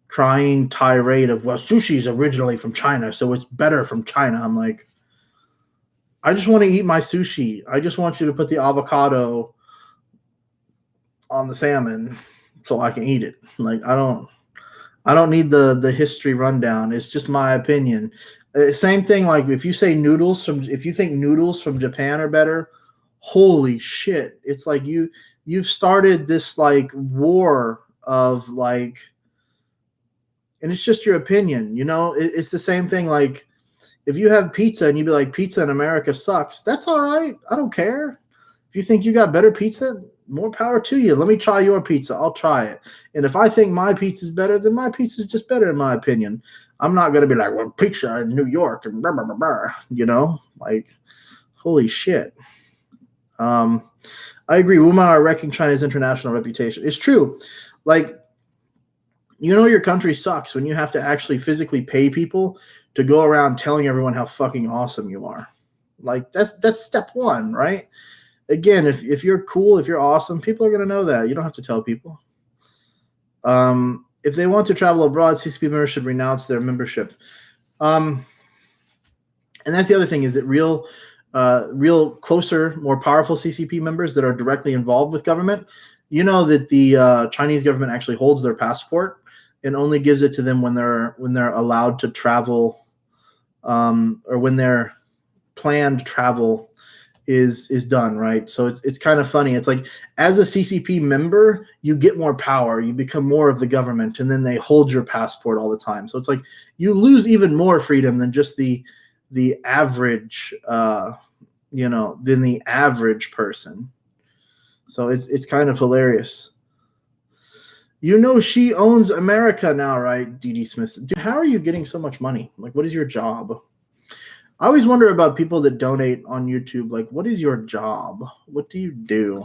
[SPEAKER 1] crying tirade of, well, sushi is originally from China, so it's better from China. I'm like, I just want to eat my sushi. I just want you to put the avocado on the salmon so I can eat it. Like, I don't need the history rundown. It's just my opinion. Same thing, like, if you think noodles from Japan are better, holy shit. It's like you've started this, like, war of, like, and it's just your opinion, it's the same thing. Like, if you have pizza and you be like, pizza in America sucks, that's all right. I don't care. If you think you got better pizza, more power to you. Let me try your pizza. I'll try it. And if I think my pizza is better, then my pizza is just better, in my opinion. I'm not going to be like, well, pizza in New York and blah, blah, blah, blah, like, holy shit. I agree. Women are wrecking China's international reputation. It's true. Like, your country sucks when you have to actually physically pay people to go around telling everyone how fucking awesome you are. Like, that's step one, right? Again, if you're cool, if you're awesome, people are going to know that. You don't have to tell people. If they want to travel abroad, CCP members should renounce their membership. And that's the other thing, is that real closer, more powerful CCP members that are directly involved with government, that the Chinese government actually holds their passport and only gives it to them when they're allowed to travel, or when their planned travel is done, right? So it's kind of funny. It's like, as a CCP member, you get more power, you become more of the government, and then they hold your passport all the time. So it's like you lose even more freedom than just the average, than the average person. So it's kind of hilarious. She owns America now, right? D.D. Smith. Dude, how are you getting so much money? Like, what is your job? I always wonder about people that donate on YouTube. Like, what is your job? What do you do?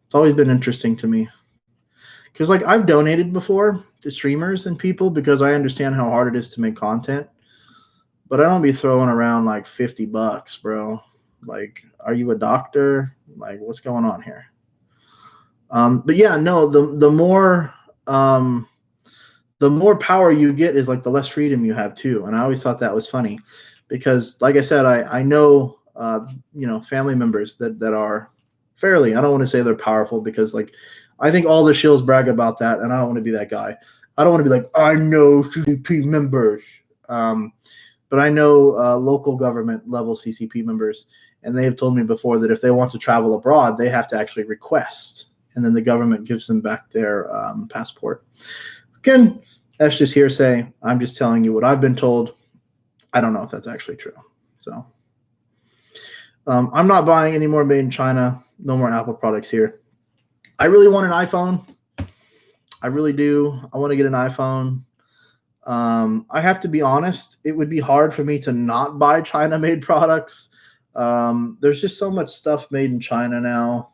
[SPEAKER 1] It's always been interesting to me. Because, like, I've donated before to streamers and people because I understand how hard it is to make content. But I don't be throwing around like $50, bro. Like, are you a doctor? Like, what's going on here? But yeah, no, the more power you get is, like, the less freedom you have too. And I always thought that was funny. Because, like I said, I know, family members that are fairly, I don't want to say they're powerful, because, like, I think all the shills brag about that, and I don't want to be that guy. I don't want to be like, I know CCP members. But I know local government level CCP members, and they have told me before that if they want to travel abroad, they have to actually request, and then the government gives them back their passport. Again, that's just hearsay. I'm just telling you what I've been told. I don't know if that's actually true. So I'm not buying any more made in China. No more Apple products here. I really want an iPhone. I really do. I want to get an iPhone. I have to be honest. It would be hard for me to not buy China-made products. There's just so much stuff made in China now.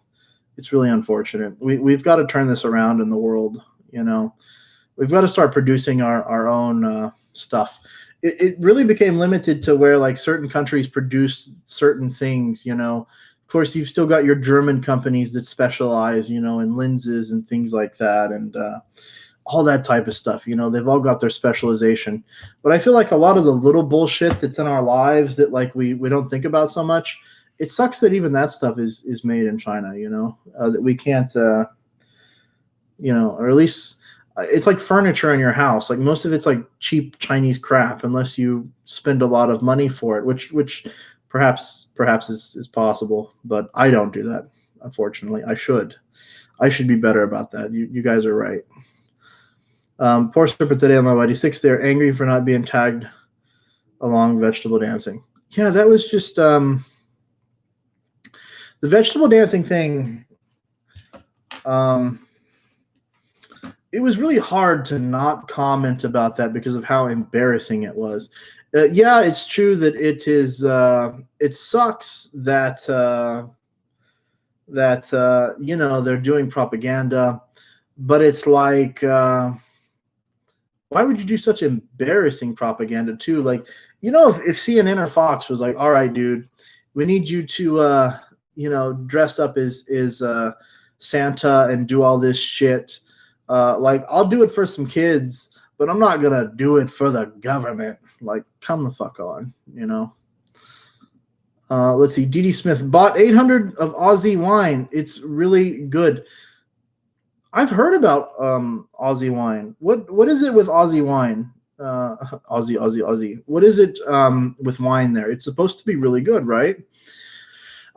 [SPEAKER 1] It's really unfortunate. We've got to turn this around in the world. We've got to start producing our own stuff. It really became limited to where, like, certain countries produce certain things, Of course, you've still got your German companies that specialize, in lenses and things like that, and all that type of stuff. They've all got their specialization. But I feel like a lot of the little bullshit that's in our lives that, like, we don't think about so much, it sucks that even that stuff is made in China, that we can't, or at least it's like furniture in your house. Like, most of it's like cheap Chinese crap, unless you spend a lot of money for it, which perhaps is possible, but I don't do that. Unfortunately, I should be better about that. You guys are right. Poor Serpent today on my body 6. They're angry for not being tagged along vegetable dancing. Yeah, that was just The vegetable dancing thing, it was really hard to not comment about that because of how embarrassing it was. Yeah, it's true that it is. It sucks that they're doing propaganda, but it's like, why would you do such embarrassing propaganda too? Like, if CNN or Fox was like, all right, dude, we need you to dress up as Santa and do all this shit. Like, I'll do it for some kids, but I'm not gonna do it for the government. Like, come the fuck on, Let's see. DD Smith bought 800 of Aussie wine. It's really good. I've heard about Aussie wine. What is it with Aussie wine? Aussie. What is it with wine there? It's supposed to be really good, right?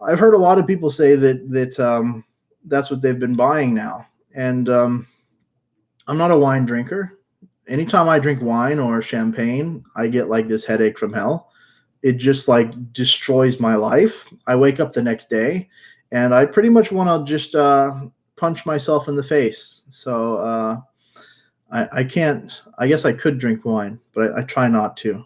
[SPEAKER 1] I've heard a lot of people say that that's what they've been buying now. And I'm not a wine drinker. Anytime I drink wine or champagne, I get like this headache from hell. It just like destroys my life. I wake up the next day and I pretty much want to just punch myself in the face. So I can't. I guess I could drink wine, but I try not to.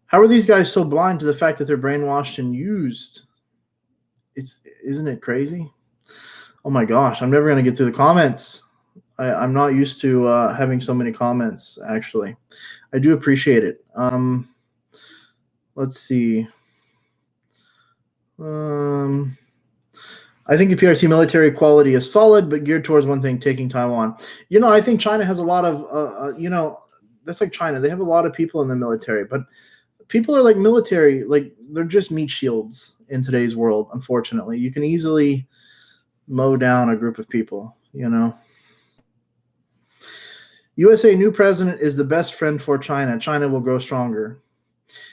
[SPEAKER 1] How are these guys so blind to the fact that they're brainwashed and used? Isn't it crazy? Oh my gosh, I'm never going to get through the comments. I'm not used to having so many comments, actually. I do appreciate it. Let's see. I think the PRC military quality is solid, but geared towards one thing, taking Taiwan. I think China has a lot of, that's like China. They have a lot of people in the military, but people are like military, like they're just meat shields in today's world, unfortunately. You can easily mow down a group of people, USA new president is the best friend for China. China will grow stronger.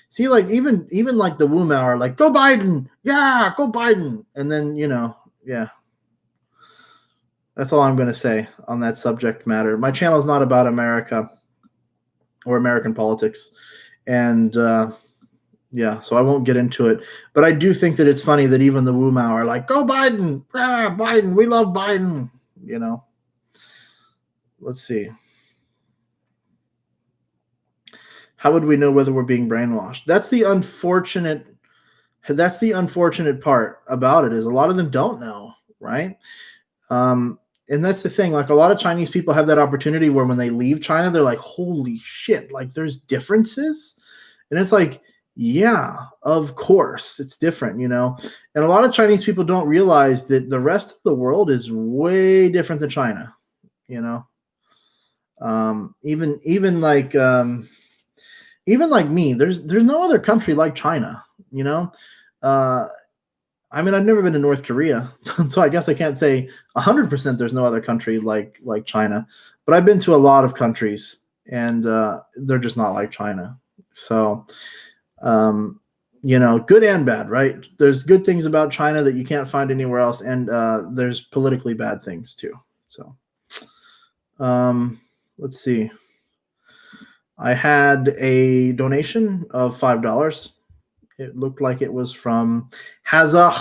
[SPEAKER 1] See, like even like the Wu Mao are like, go Biden, yeah, go Biden, and then yeah. That's all I'm going to say on that subject matter. My channel is not about America or American politics, and yeah, so I won't get into it. But I do think that it's funny that even the Wu Mao are like, go Biden, yeah, Biden, we love Biden. Let's see. How would we know whether we're being brainwashed? That's the unfortunate part about it, is a lot of them don't know, right? And that's the thing. Like, a lot of Chinese people have that opportunity where when they leave China, they're like, holy shit, like there's differences. And it's like, yeah, of course it's different, And a lot of Chinese people don't realize that the rest of the world is way different than China, even like me, there's no other country like China, I mean, I've never been to North Korea, so I guess I can't say 100% there's no other country like China, but I've been to a lot of countries, and they're just not like China. So, good and bad, right? There's good things about China that you can't find anywhere else, and there's politically bad things too. So, let's see. I had a donation of $5. It looked like it was from Haza.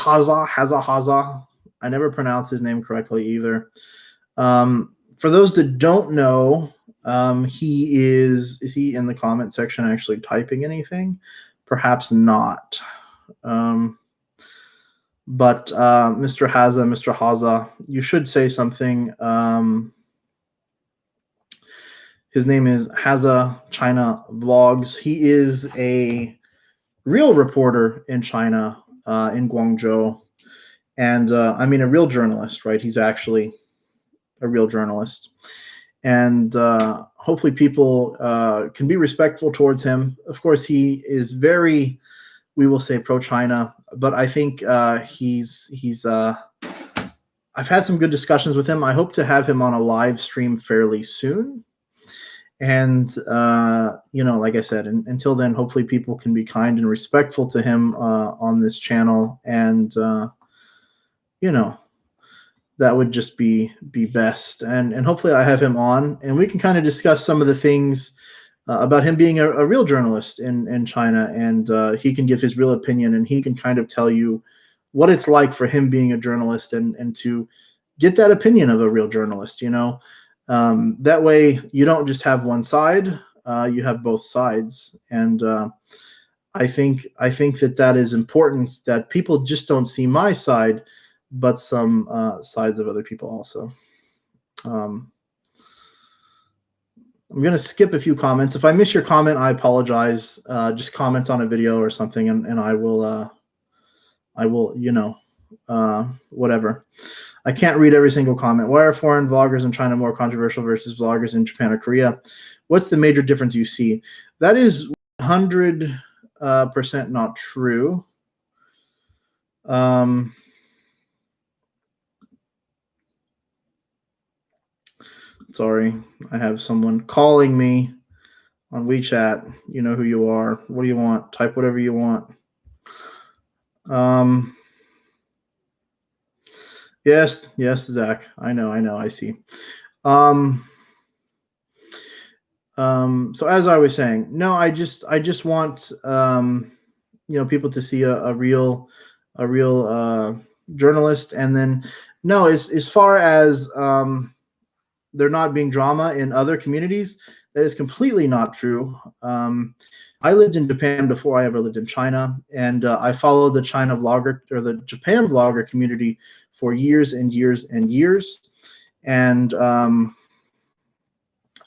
[SPEAKER 1] I never pronounced his name correctly either. For those that don't know, he is he in the comment section actually typing anything? Perhaps not. But Mr. Haza, you should say something. His name is Haza China Vlogs. He is a real reporter in China, in Guangzhou, and I mean a real journalist, right? He's actually a real journalist, and hopefully people can be respectful towards him. Of course, he is very, we will say, pro-China, but I think he's I've had some good discussions with him. I hope to have him on a live stream fairly soon. And, like I said, until then, hopefully people can be kind and respectful to him on this channel. And, that would just be best. And hopefully I have him on and we can kind of discuss some of the things about him being a real journalist in China, and he can give his real opinion, and he can kind of tell you what it's like for him being a journalist, and to get that opinion of a real journalist. That way you don't just have one side, you have both sides, and I think that is important, that people just don't see my side, but some sides of other people also. I'm going to skip a few comments. If I miss your comment, I apologize. Just comment on a video or something, and I will, whatever. I can't read every single comment. Why are foreign vloggers in China more controversial versus vloggers in Japan or Korea? What's the major difference you see? That is 100% not true. Sorry, I have someone calling me on WeChat. You know who you are. What do you want? Type whatever you want. Yes, Zach. I know. I see. So as I was saying, no, I just want people to see a real journalist, and then no, as far as there not being drama in other communities, that is completely not true. I lived in Japan before I ever lived in China, and I followed the China vlogger or the Japan vlogger community for years and years and years. And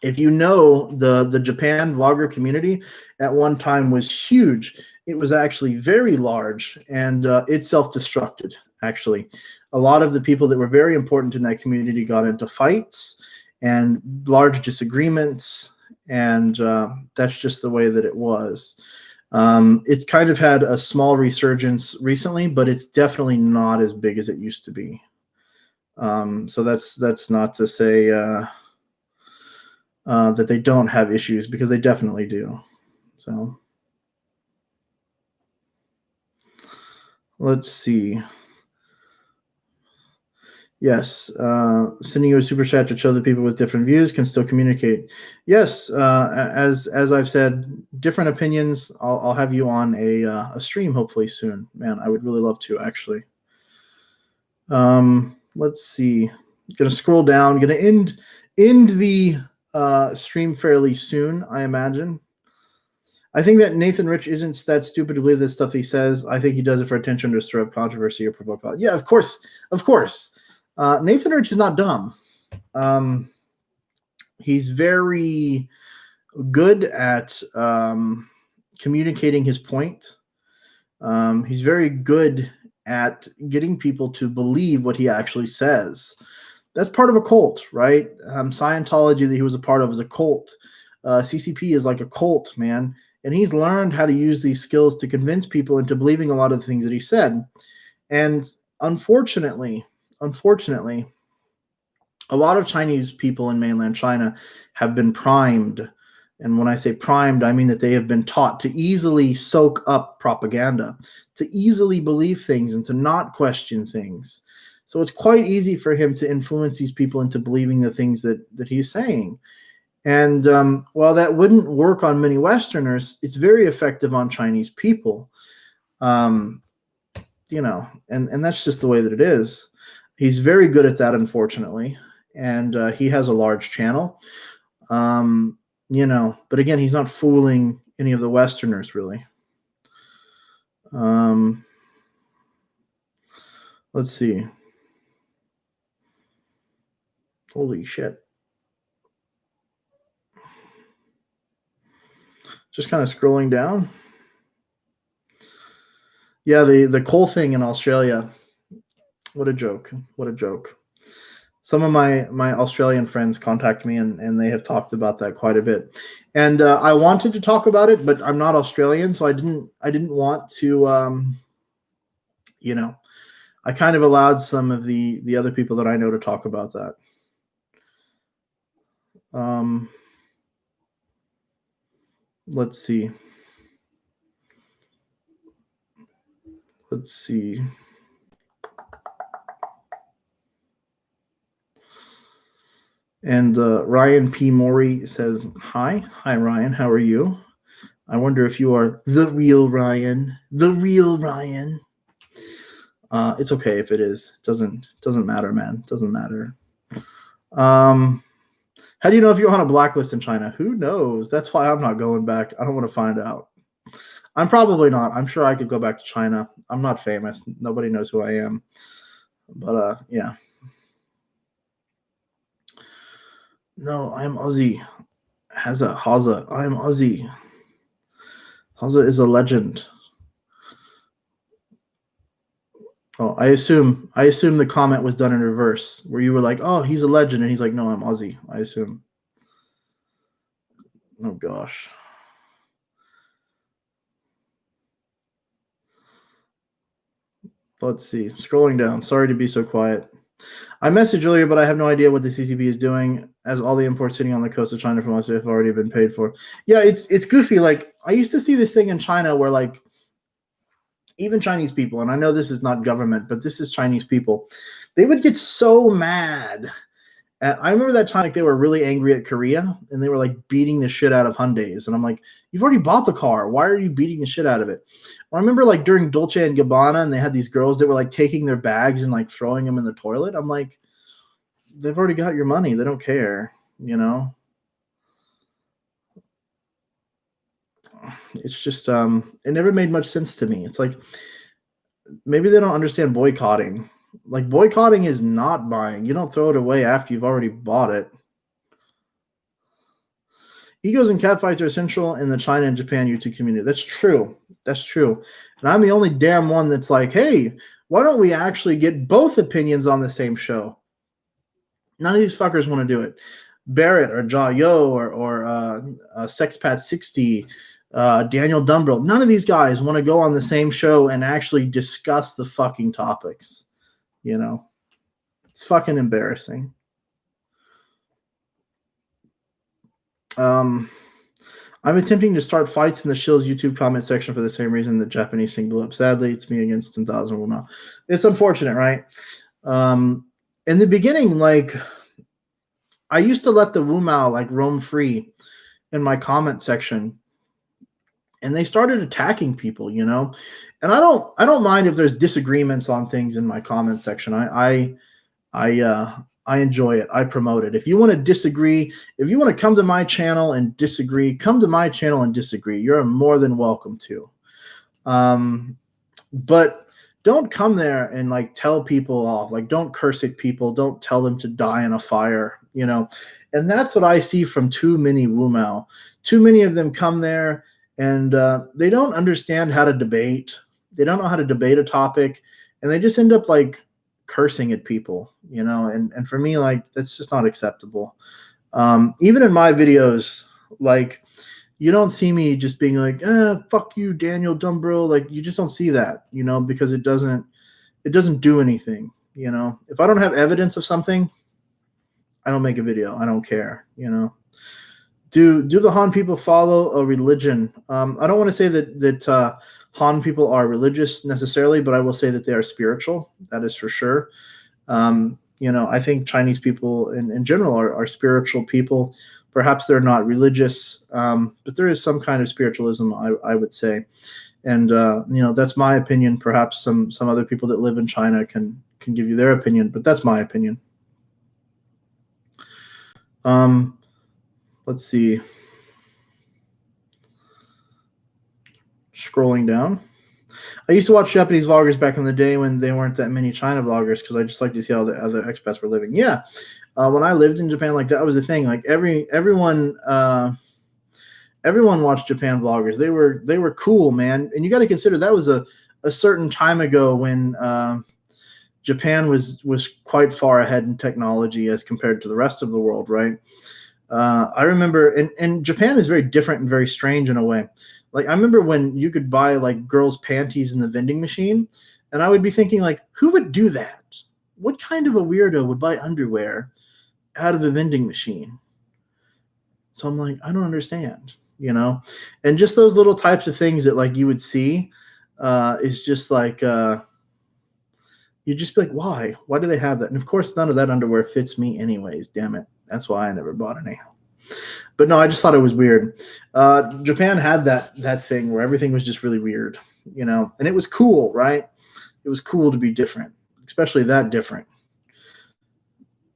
[SPEAKER 1] if you know, the Japan vlogger community at one time was huge. It was actually very large, and it self-destructed, actually. A lot of the people that were very important in that community got into fights and large disagreements, and that's just the way that it was. It's kind of had a small resurgence recently, but it's definitely not as big as it used to be. So that's not to say that they don't have issues, because they definitely do. So let's see. Yes, sending you a super chat to show that people with different views can still communicate. Yes, as I've said, different opinions. I'll have you on a stream hopefully soon. Man, I would really love to, actually. Let's see. Gonna scroll down. Gonna end the stream fairly soon, I imagine. I think that Nathan Rich isn't that stupid to believe this stuff he says. I think he does it for attention, to stir up controversy or provoke thought. Yeah, of course. Nathan Rich is not dumb. He's very good at communicating his point. He's very good at getting people to believe what he actually says. That's part of a cult, right? Scientology that he was a part of is a cult. CCP is like a cult, man. And he's learned how to use these skills to convince people into believing a lot of the things that he said. And unfortunately, a lot of Chinese people in mainland China have been primed. And when I say primed, I mean that they have been taught to easily soak up propaganda, to easily believe things and to not question things. So it's quite easy for him to influence these people into believing the things that he's saying. And while that wouldn't work on many Westerners, it's very effective on Chinese people. And that's just the way that it is. He's very good at that, unfortunately. And he has a large channel. But again, he's not fooling any of the Westerners, really. Let's see. Holy shit. Just kind of scrolling down. Yeah, the coal thing in Australia. What a joke. Some of my Australian friends contact me, and they have talked about that quite a bit. And I wanted to talk about it, but I'm not Australian, so I didn't want to, I kind of allowed some of the other people that I know to talk about that. Let's see. And Ryan P. Morey says, Hi, Ryan. How are you? I wonder if you are the real Ryan. The real Ryan. It's okay if it is. Doesn't matter, man. Doesn't matter. How do you know if you're on a blacklist in China? Who knows? That's why I'm not going back. I don't want to find out. I'm probably not. I'm sure I could go back to China. I'm not famous. Nobody knows who I am. But yeah. No, I am Aussie. Haza. I am Aussie. Haza is a legend. Oh, I assume the comment was done in reverse, where you were like, "Oh, he's a legend," and he's like, "No, I'm Aussie." I assume. Oh gosh. Let's see. Scrolling down. Sorry to be so quiet. I messaged earlier, but I have no idea what the CCP is doing, as all the imports sitting on the coast of China from us have already been paid for. Yeah, it's goofy. Like, I used to see this thing in China where, like, even Chinese people, and I know this is not government, but this is Chinese people, they would get so mad. I remember that time, like, they were really angry at Korea, and they were like beating the shit out of Hyundais, and I'm like, you've already bought the car. Why are you beating the shit out of it? Well, I remember, like, during Dolce and Gabbana, and they had these girls that were like taking their bags and like throwing them in the toilet. I'm like, they've already got your money. They don't care, you know. It's just it never made much sense to me. It's like, maybe they don't understand boycotting. Like, boycotting is not buying. You don't throw it away after you've already bought it. Egos and catfights are essential in the China and Japan YouTube community. That's true. That's true. And I'm the only damn one that's like, hey, why don't we actually get both opinions on the same show? None of these fuckers want to do it. Barrett or Ja Yo or Sexpat60, Daniel Dumbrill, none of these guys want to go on the same show and actually discuss the fucking topics. You know, it's fucking embarrassing. I'm attempting to start fights in the Shills YouTube comment section for the same reason the Japanese thing blew up. Sadly, it's me against 10,000. Well, no, it's unfortunate, right? In the beginning, like, I used to let the Wumao like roam free in my comment section, and they started attacking people, you know. And I don't mind if there's disagreements on things in my comment section. I enjoy it. I promote it. If you want to disagree, if you want to come to my channel and disagree, come to my channel and disagree. You're more than welcome to. But don't come there and like tell people off. Like, don't curse at people. Don't tell them to die in a fire, you know. And that's what I see from too many Wumao. Too many of them come there and they don't understand how to debate. They don't know how to debate a topic, and they just end up like cursing at people, you know. And for me, like, that's just not acceptable. Even in my videos, like, you don't see me just being like, fuck you, Daniel Dumbrill. Like, you just don't see that, you know, because it doesn't do anything, you know. If I don't have evidence of something, I don't make a video. I don't care, you know. Do the Han people follow a religion? I don't want to say that Han people are religious necessarily, but I will say that they are spiritual. That is for sure. You know, I think Chinese people in general are spiritual people. Perhaps they're not religious, but there is some kind of spiritualism, I would say. And you know, that's my opinion. Perhaps some other people that live in China can give you their opinion, but that's my opinion. Let's see. Scrolling down. I used to watch Japanese vloggers back in the day when there weren't that many China vloggers, because I just like to see how the other expats were living. Yeah, when I lived in Japan, like, that was the thing. Like, everyone watched Japan vloggers. They were cool, man. And you got to consider that was a certain time ago when Japan was quite far ahead in technology as compared to the rest of the world, right? I remember, and Japan is very different and very strange in a way. Like, I remember when you could buy like girls' panties in the vending machine, and I would be thinking, like, who would do that? What kind of a weirdo would buy underwear out of a vending machine? So I'm like, I don't understand, you know. And just those little types of things that like you would see is just like you'd just be like, why do they have that? And of course, none of that underwear fits me anyways. Damn it. That's why I never bought any. But no, I just thought it was weird. Japan had that thing where everything was just really weird, and it was cool, right? It was cool to be different, especially that different.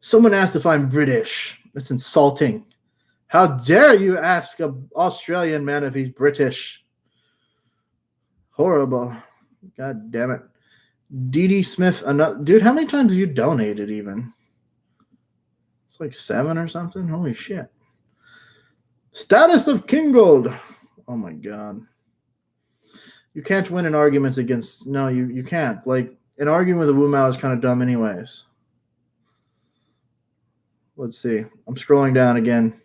[SPEAKER 1] Someone asked if I'm British. That's insulting. How dare you ask an Australian man if he's British? Horrible. God damn it. D.D. Smith, dude, how many times have you donated even? It's like 7 or something? Holy shit. Status of King Gold. Oh my god. You can't win in arguments against... No, you can't. Like, an argument with a Wu Mao is kind of dumb anyways. Let's see. I'm scrolling down again.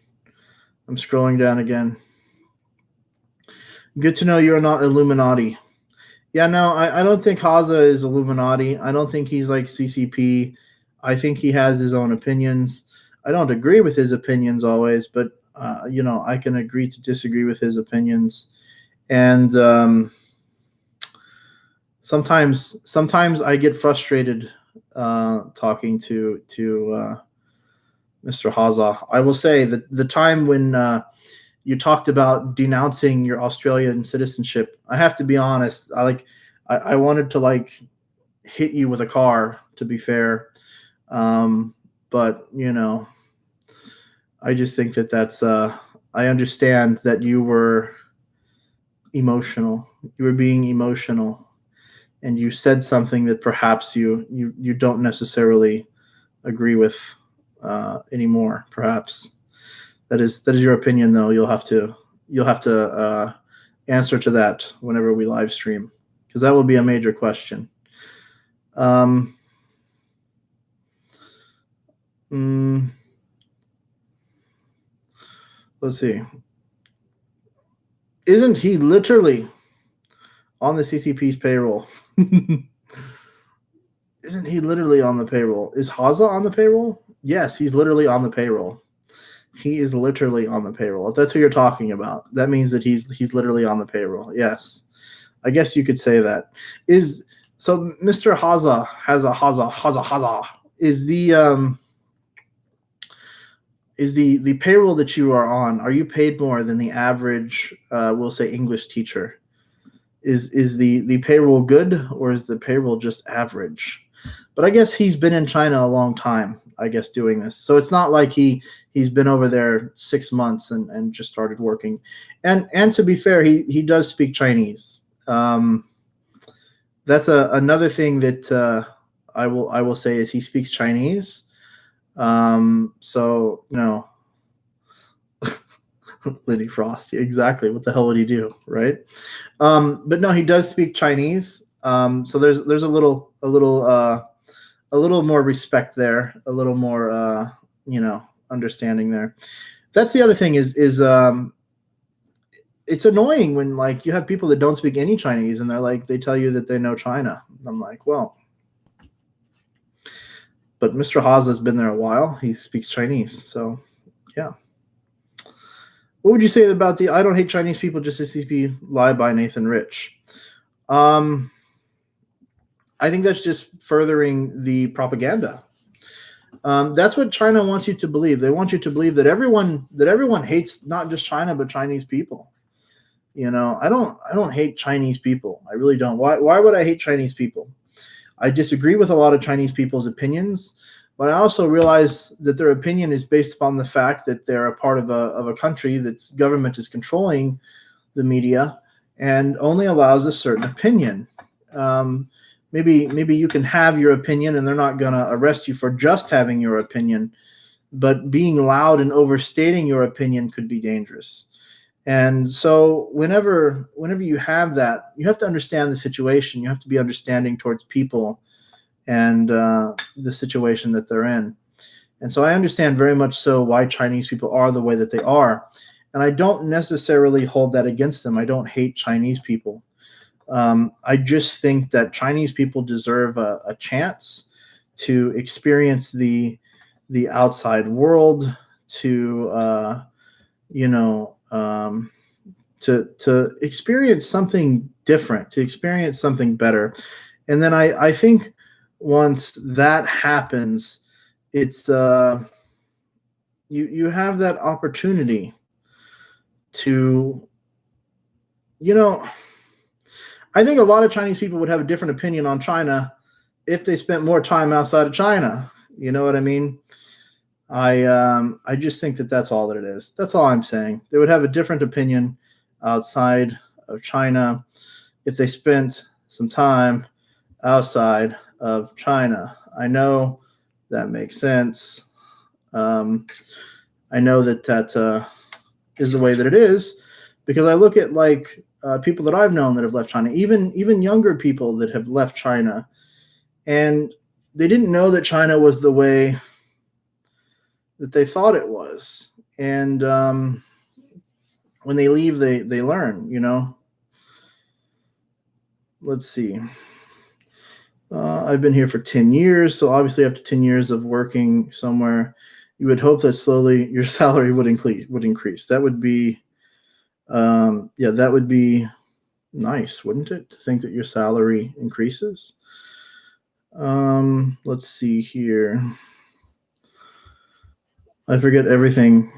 [SPEAKER 1] Good to know you're not Illuminati. Yeah, no, I don't think Haza is Illuminati. I don't think he's like CCP. I think he has his own opinions. I don't agree with his opinions always, but, I can agree to disagree with his opinions. And sometimes I get frustrated talking to Mr. Haza. I will say that the time when you talked about denouncing your Australian citizenship, I have to be honest. I wanted to hit you with a car, to be fair. But I just think that's I understand that you were emotional. You were being emotional, and you said something that perhaps you don't necessarily agree with anymore. Perhaps that is your opinion, though. You'll have to answer to that whenever we live stream, because that will be a major question. Let's see. Isn't he literally on the CCP's payroll? Isn't he literally on the payroll? Is Haza on the payroll? Yes, he's literally on the payroll. He is literally on the payroll. If that's who you're talking about, that means that he's literally on the payroll. Yes. I guess you could say that. So Mr. Haza is the payroll that you are on, are you paid more than the average, we'll say, English teacher? Is the payroll good, or is the payroll just average? But I guess he's been in China a long time, I guess, doing this. So it's not like he's been over there 6 months and just started working. And to be fair, he does speak Chinese. That's another thing that I will say is he speaks Chinese. So Liddy Frost, exactly. What the hell would he do, right? But no, he does speak Chinese. So there's a little more respect there, a little more understanding there. That's the other thing is it's annoying when you have people that don't speak any Chinese and they tell you that they know China. I'm like, well, but Mr. Haas has been there a while. He speaks Chinese. So, yeah. What would you say about the I don't hate Chinese people, just CCP lie by Nathan Rich? I think that's just furthering the propaganda. That's what China wants you to believe. They want you to believe that everyone hates not just China, but Chinese people. I don't hate Chinese people. I really don't. Why would I hate Chinese people? I disagree with a lot of Chinese people's opinions, but I also realize that their opinion is based upon the fact that they're a part of a country that's government is controlling the media and only allows a certain opinion. Maybe you can have your opinion and they're not going to arrest you for just having your opinion, but being loud and overstating your opinion could be dangerous. And so whenever you have that, you have to understand the situation. You have to be understanding towards people and the situation that they're in. And so I understand very much so why Chinese people are the way that they are. And I don't necessarily hold that against them. I don't hate Chinese people. I just think that Chinese people deserve a chance to experience the outside world, to to experience something different, to experience something better. And then I think once that happens, it's you have that opportunity to, you know, I think a lot of Chinese people would have a different opinion on China if they spent more time outside of China. You know what I mean? I just think that that's all that it is. That's all I'm saying. They would have a different opinion outside of China if they spent some time outside of China. I know that makes sense. I know that is the way that it is, because I look at like people that I've known that have left China, even younger people that have left China, and they didn't know that China was the way that they thought it was. And when they leave, they learn, you know. Let's see. I've been here for 10 years, so obviously after 10 years of working somewhere, you would hope that slowly your salary would increase. That would be, yeah, that would be nice, wouldn't it? To think that your salary increases. Let's see here. I forget everything.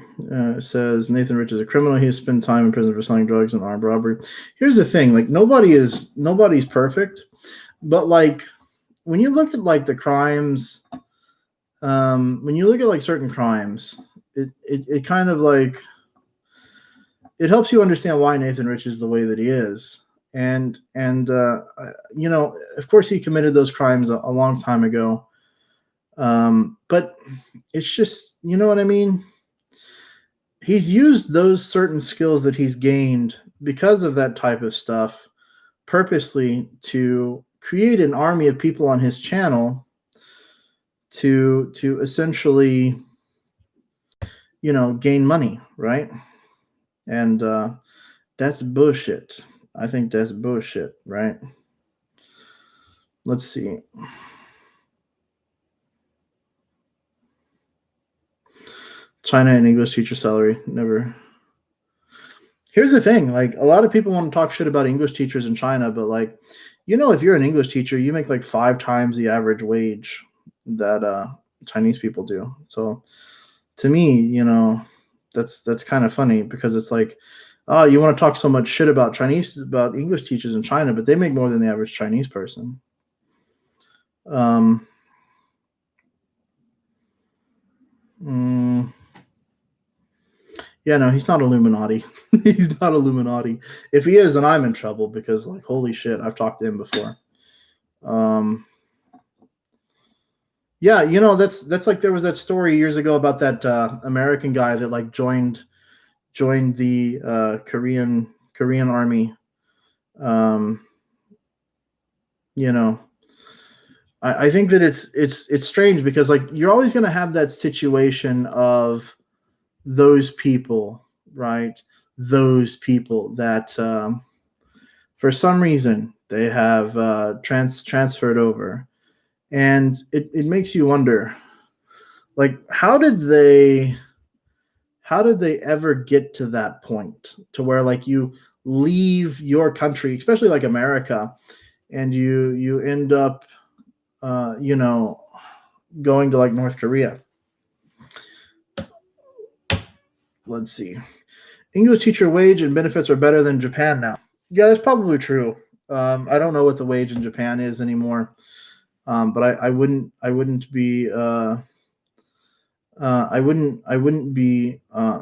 [SPEAKER 1] Says Nathan Rich is a criminal. He has spent time in prison for selling drugs and armed robbery. Here's the thing: like nobody's perfect, but like when you look at like the crimes, when you look at like certain crimes, it kind of like it helps you understand why Nathan Rich is the way that he is. And you know, of course, he committed those crimes a long time ago. But it's just, you know what I mean? He's used those certain skills that he's gained because of that type of stuff purposely to create an army of people on his channel to essentially, you know, gain money, right? And that's bullshit. I think that's bullshit, right? Let's see. China and English teacher salary, never. Here's the thing, like a lot of people want to talk shit about English teachers in China, but like, you know, if you're an English teacher, you make like 5 times the average wage that Chinese people do. So to me, you know, that's kind of funny, because it's like, oh, you want to talk so much shit about English teachers in China, but they make more than the average Chinese person. Yeah, no, he's not Illuminati. He's not Illuminati. If he is, then I'm in trouble, because like, holy shit, I've talked to him before. Yeah, you know, that's like, there was that story years ago about that American guy that like joined the Korean army. You know, I think that it's strange, because like you're always going to have that situation of those people, right? Those people that for some reason they have transferred over, and it makes you wonder, like, how did they ever get to that point, to where like you leave your country, especially like America, and you end up you know, going to like North Korea. Let's see. English teacher wage and benefits are better than Japan now. Yeah, that's probably true. I don't know what the wage in Japan is anymore, but I wouldn't be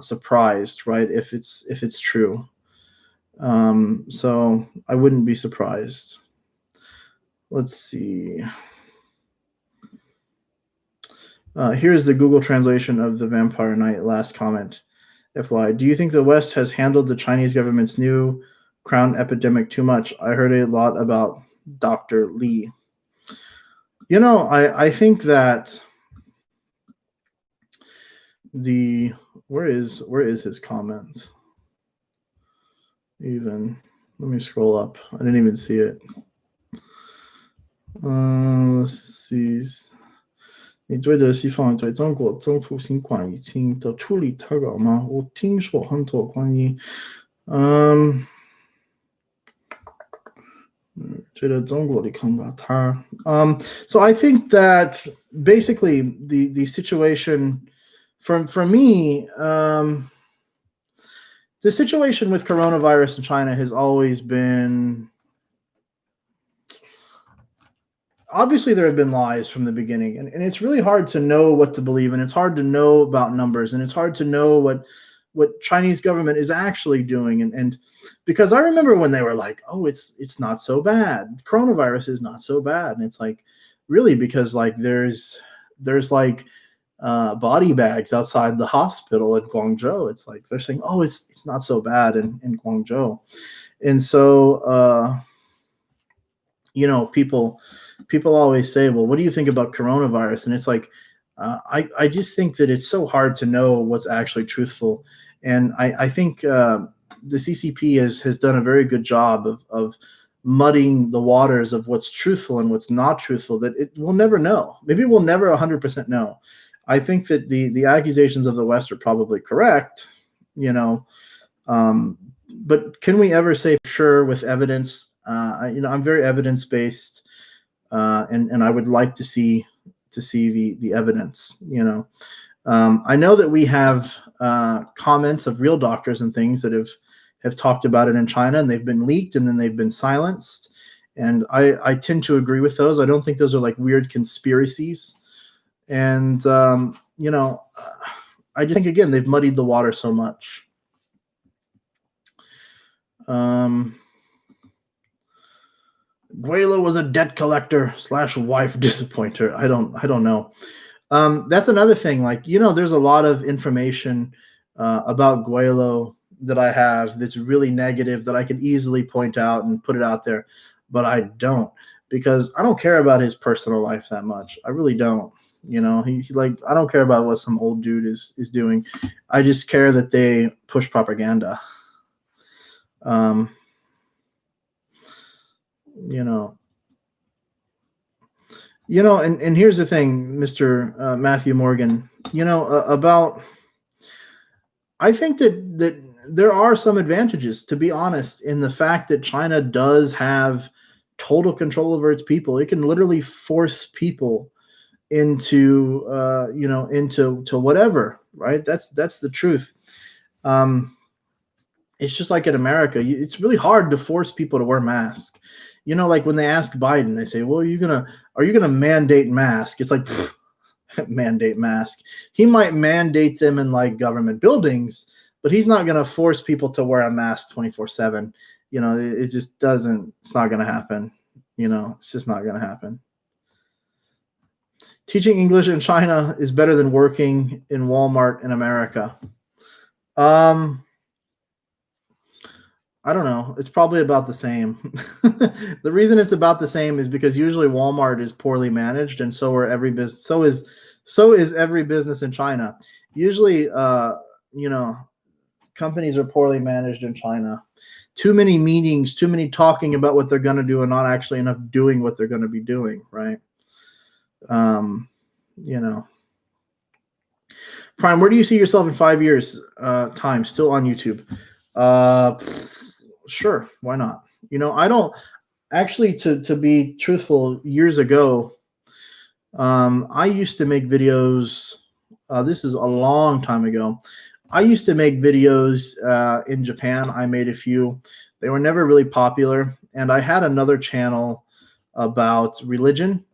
[SPEAKER 1] surprised, right? If it's true. So I wouldn't be surprised. Let's see. Here's the Google translation of the Vampire Knight last comment. FY, do you think the West has handled the Chinese government's new crown epidemic too much? I heard a lot about Dr. Li. You know, I think that where is his comment? Even, let me scroll up. I didn't even see it. Let's see. 你觉得西方对中国政府新冠疫情的处理太高吗？我听说很多关于，觉得中国的看法他，so I think that basically the situation for me, the situation with coronavirus in China has always been, obviously there have been lies from the beginning, and it's really hard to know what to believe, and it's hard to know about numbers, and it's hard to know what Chinese government is actually doing, and because I remember when they were like, oh, it's not so bad, coronavirus is not so bad, and it's like, really, because like there's like body bags outside the hospital in Guangzhou. It's like they're saying, oh, it's not so bad in Guangzhou, and so people always say, well, what do you think about coronavirus? And it's like, I just think that it's so hard to know what's actually truthful, and I think the CCP has done a very good job of muddying the waters of what's truthful and what's not truthful, that it will never know. Maybe we'll never 100% know. I think that the accusations of the West are probably correct, but can we ever say for sure with evidence? I'm very evidence based, and I would like to see the evidence. I know that we have comments of real doctors and things that have talked about it in China, and they've been leaked and then they've been silenced. And I tend to agree with those. I don't think those are like weird conspiracies. And, I just think, again, they've muddied the water so much. Guelo was a debt collector / wife disappointer. I don't know. That's another thing. Like, there's a lot of information about Guelo that I have that's really negative that I could easily point out and put it out there, but I don't, because I don't care about his personal life that much. I really don't. He like, I don't care about what some old dude is doing. I just care that they push propaganda. And here's the thing, Mr. Matthew Morgan, about, I think that there are some advantages, to be honest, in the fact that China does have total control over its people. It can literally force people into into whatever, right? That's the truth. It's just like in America, it's really hard to force people to wear masks. Like when they ask Biden, they say, well, are you gonna mandate mask? It's like, mandate mask. He might mandate them in like government buildings, but he's not gonna force people to wear a mask 24/7. It just doesn't, it's not gonna happen. It's just not gonna happen. Teaching English in China is better than working in Walmart in America. I don't know. It's probably about the same. The reason it's about the same is because usually Walmart is poorly managed, and so are every business. So is every business in China. Usually, companies are poorly managed in China. Too many meetings, too many talking about what they're going to do, and not actually enough doing what they're going to be doing. Right. Prime, where do you see yourself in 5 years time? Still on YouTube? Sure, why not? I don't actually, to be truthful, years ago, I used to make videos. This is a long time ago. I used to make videos in Japan. I made a few. They were never really popular, and I had another channel about religion.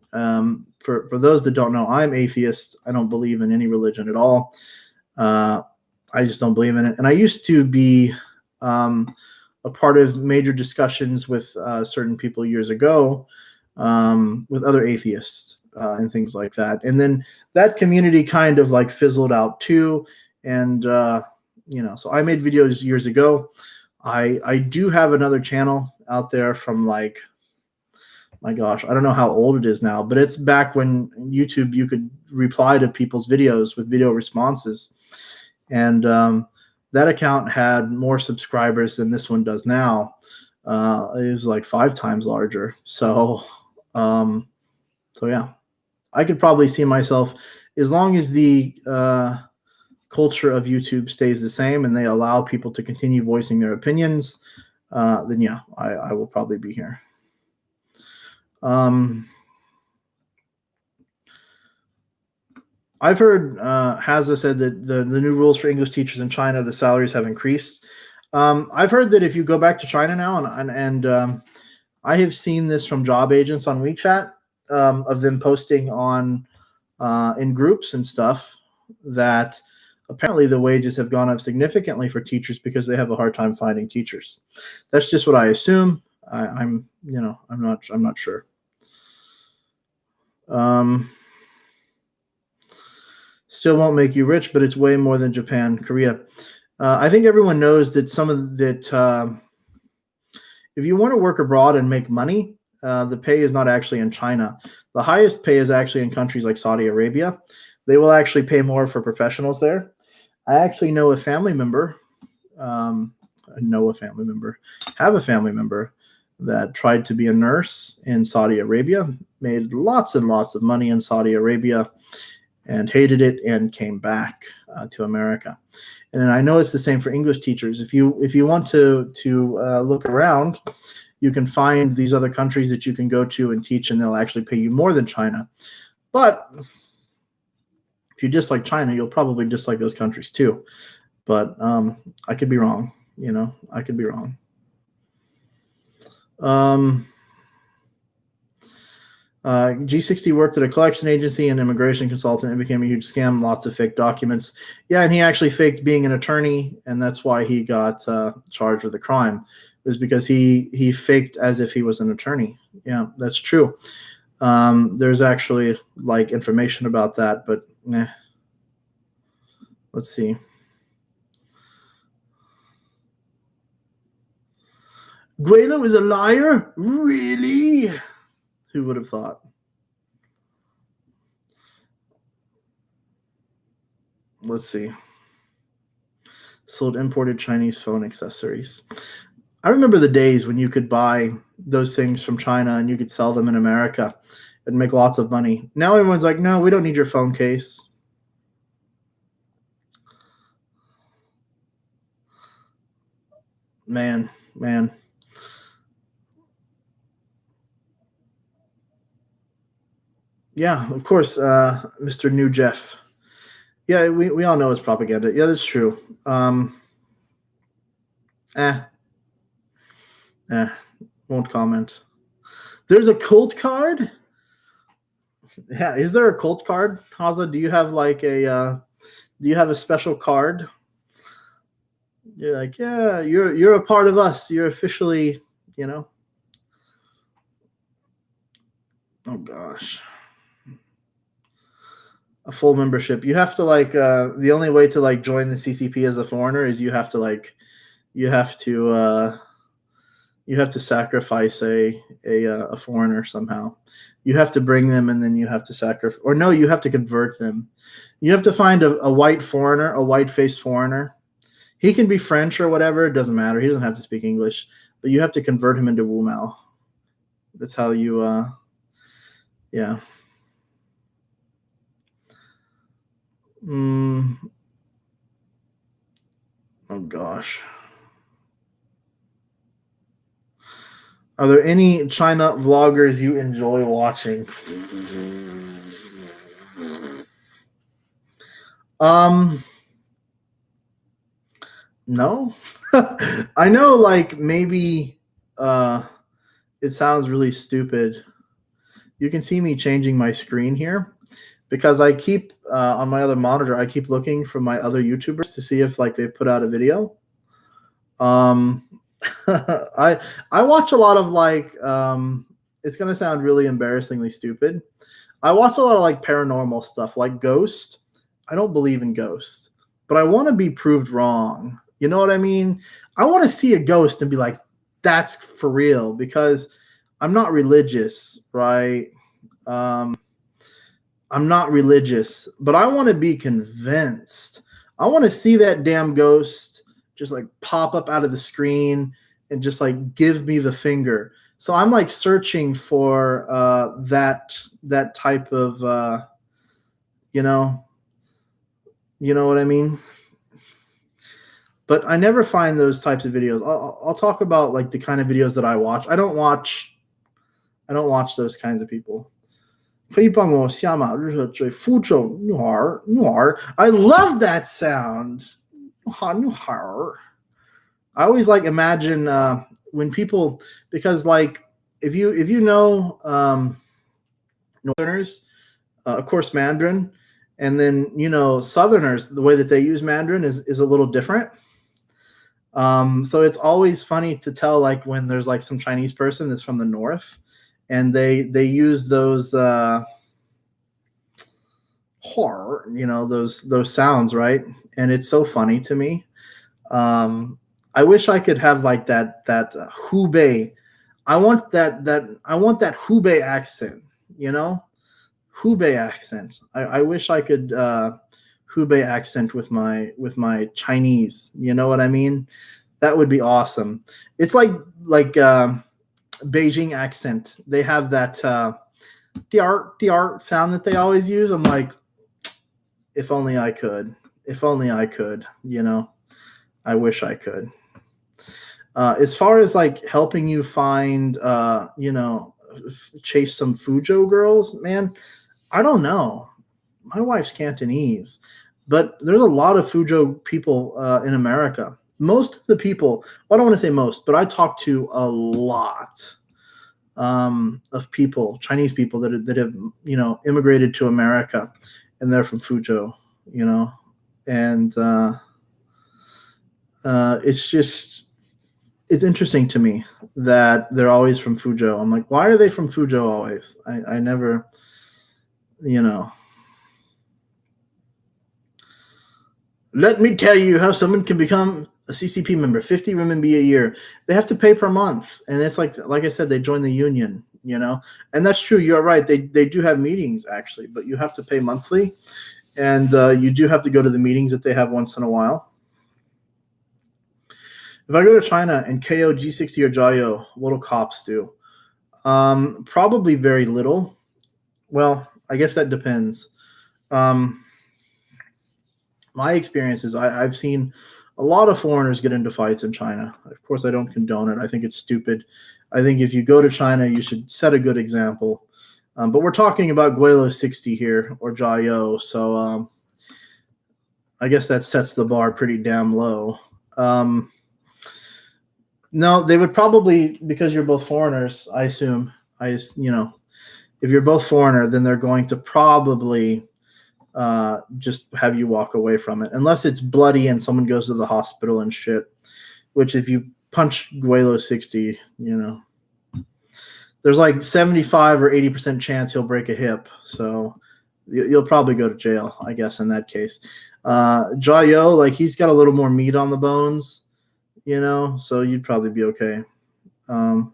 [SPEAKER 1] For those that don't know, I'm atheist. I don't believe in any religion at all. I just don't believe in it. And I used to be a part of major discussions with certain people years ago, with other atheists and things like that. And then that community kind of like fizzled out too. And, so I made videos years ago. I do have another channel out there from like, my gosh, I don't know how old it is now, but it's back when YouTube, you could reply to people's videos with video responses. And that account had more subscribers than this one does now. It was like 5 times larger. So yeah, I could probably see myself, as long as the culture of YouTube stays the same and they allow people to continue voicing their opinions, then yeah, I will probably be here. I've heard Hazza said that the new rules for English teachers in China, the salaries have increased. I've heard that if you go back to China now, and I have seen this from job agents on WeChat, of them posting on in groups and stuff, that apparently the wages have gone up significantly for teachers because they have a hard time finding teachers. That's just what I assume. I'm not sure. Still won't make you rich, but it's way more than Japan, Korea. I think everyone knows that if you want to work abroad and make money, the pay is not actually in China. The highest pay is actually in countries like Saudi Arabia. They will actually pay more for professionals there. I actually know a family member, have a family member that tried to be a nurse in Saudi Arabia, made lots and lots of money in Saudi Arabia, and hated it and came back to America. And then I know it's the same for English teachers. If you want to look around, you can find these other countries that you can go to and teach, and they'll actually pay you more than China. But if you dislike China, you'll probably dislike those countries too. But I could be wrong. I could be wrong. G60 worked at a collection agency and immigration consultant. It became a huge scam, lots of fake documents. Yeah, and he actually faked being an attorney, and that's why he got charged with a crime. It was because he faked as if he was an attorney. Yeah, that's true. There's actually like information about that, but let's see. Guelo is a liar? Really? Who would have thought? Let's see. Sold imported Chinese phone accessories. I remember the days when you could buy those things from China and you could sell them in America and make lots of money. Now everyone's like, no, we don't need your phone case. Man. Yeah, of course, Mr. New Jeff. Yeah, we all know it's propaganda. Yeah, that's true. Won't comment. There's a cult card? Yeah, is there a cult card, Haza? Do you have like do you have a special card? You're like, yeah, you're a part of us. You're officially, Oh gosh. A full membership. You have to like the only way to like join the CCP as a foreigner is you have to sacrifice a foreigner somehow. You have to bring them, and then you have to sacrifice, or no, you have to convert them. You have to find a white foreigner, a white-faced foreigner. He can be French or whatever. It doesn't matter. He doesn't have to speak English, but you have to convert him into Wu Mao. That's how you, yeah. Oh gosh. Are there any China vloggers you enjoy watching? No. I know, like, maybe it sounds really stupid. You can see me changing my screen here because I keep on my other monitor, I keep looking for my other YouTubers to see if like they've put out a video. I watch a lot of like it's gonna sound really embarrassingly stupid. I watch a lot of like paranormal stuff, like Ghost. I don't believe in ghosts, but I want to be proved wrong. You know what I mean? I want to see a ghost and be like, that's for real, because I'm not religious, right? I'm not religious, but I want to be convinced. I want to see that damn ghost just like pop up out of the screen and just like give me the finger. So I'm like searching for that type of you know what I mean? But I never find those types of videos. I'll talk about like the kind of videos that I watch. I don't watch those kinds of people. 可以帮我下马日和追福州女孩女孩 I love that sound. 女孩 I always like imagine when people, because like if you know Northerners, of course Mandarin, and then you know Southerners, the way that they use Mandarin is a little different. So it's always funny to tell like when there's like some Chinese person that's from the north, and they use those horror, you know, those sounds, right? And it's so funny to me. I wish I could have like that Hubei. I want that Hubei accent, you know, Hubei accent. I wish I could Hubei accent with my Chinese. You know what I mean? That would be awesome. It's like Beijing accent. They have that the art sound that they always use. I'm like, if only I could. If only I could. You know, I wish I could. As far as like helping you find, you know, chase some Fujo girls, man, I don't know. My wife's Cantonese, but there's a lot of Fujo people in America. Most of the people, well, I don't want to say most, but I talk to a lot of people, Chinese people that have, you know, immigrated to America, and they're from Fujo, you know, and it's just, it's interesting to me that they're always from Fujo. I'm like, why are they from Fujo always? I never, you know. Let me tell you how someone can become a CCP member. 50 renminbi a year. They have to pay per month, and it's like I said, they join the union. You know, and that's true. You're right. They do have meetings actually, but you have to pay monthly, and you do have to go to the meetings that they have once in a while. If I go to China and KO G60 or Jiao, what do cops do? Probably very little. Well, I guess that depends. My experience is I've seen a lot of foreigners get into fights in China. Of course, I don't condone it. I think it's stupid. I think if you go to China, you should set a good example. But we're talking about Guelo 60 here, or Jiao, so I guess that sets the bar pretty damn low. No, they would probably, because you're both foreigners, I assume. You know, if you're both foreigner, then they're going to probably just have you walk away from it, unless it's bloody and someone goes to the hospital and shit. Which, if you punch Guelo 60, you know, there's like 75 or 80% chance he'll break a hip. So you'll probably go to jail, I guess, in that case. Jiao, like, he's got a little more meat on the bones, you know, so you'd probably be okay. You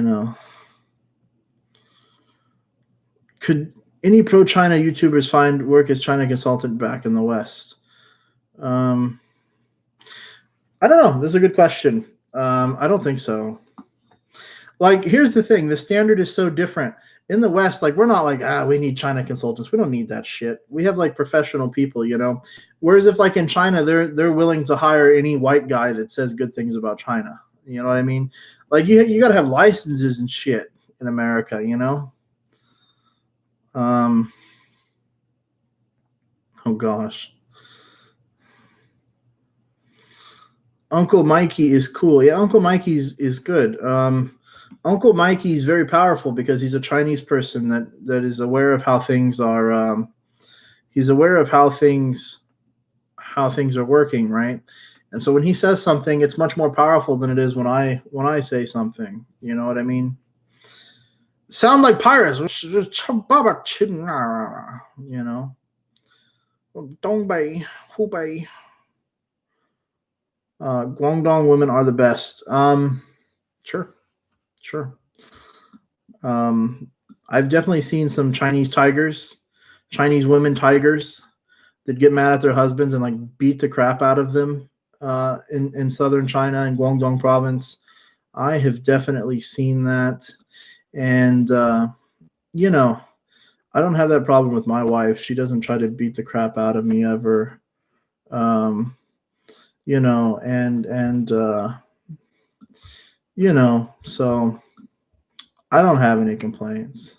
[SPEAKER 1] know, could any pro-China YouTubers find work as China consultant back in the West? I don't know. This is a good question. I don't think so. Like, here's the thing. The standard is so different. In the West, like, we're not like, we need China consultants. We don't need that shit. We have, like, professional people, you know? Whereas if, like, in China, they're willing to hire any white guy that says good things about China. You know what I mean? Like, you got to have licenses and shit in America, you know? Oh, gosh. Uncle Mikey is cool. Yeah, Uncle Mikey's is good. Uncle Mikey's very powerful because he's a Chinese person that is aware of how things are. He's aware of how things are working, right? And so when he says something, it's much more powerful than it is when I say something. You know what I mean? Sound like pirates, you know. Dongbei, Hubei. Guangdong women are the best. Sure. I've definitely seen some Chinese tigers, Chinese women tigers that get mad at their husbands and like beat the crap out of them in southern China in Guangdong province. I have definitely seen that. And, you know, I don't have that problem with my wife. She doesn't try to beat the crap out of me ever. You know, and you know, so I don't have any complaints.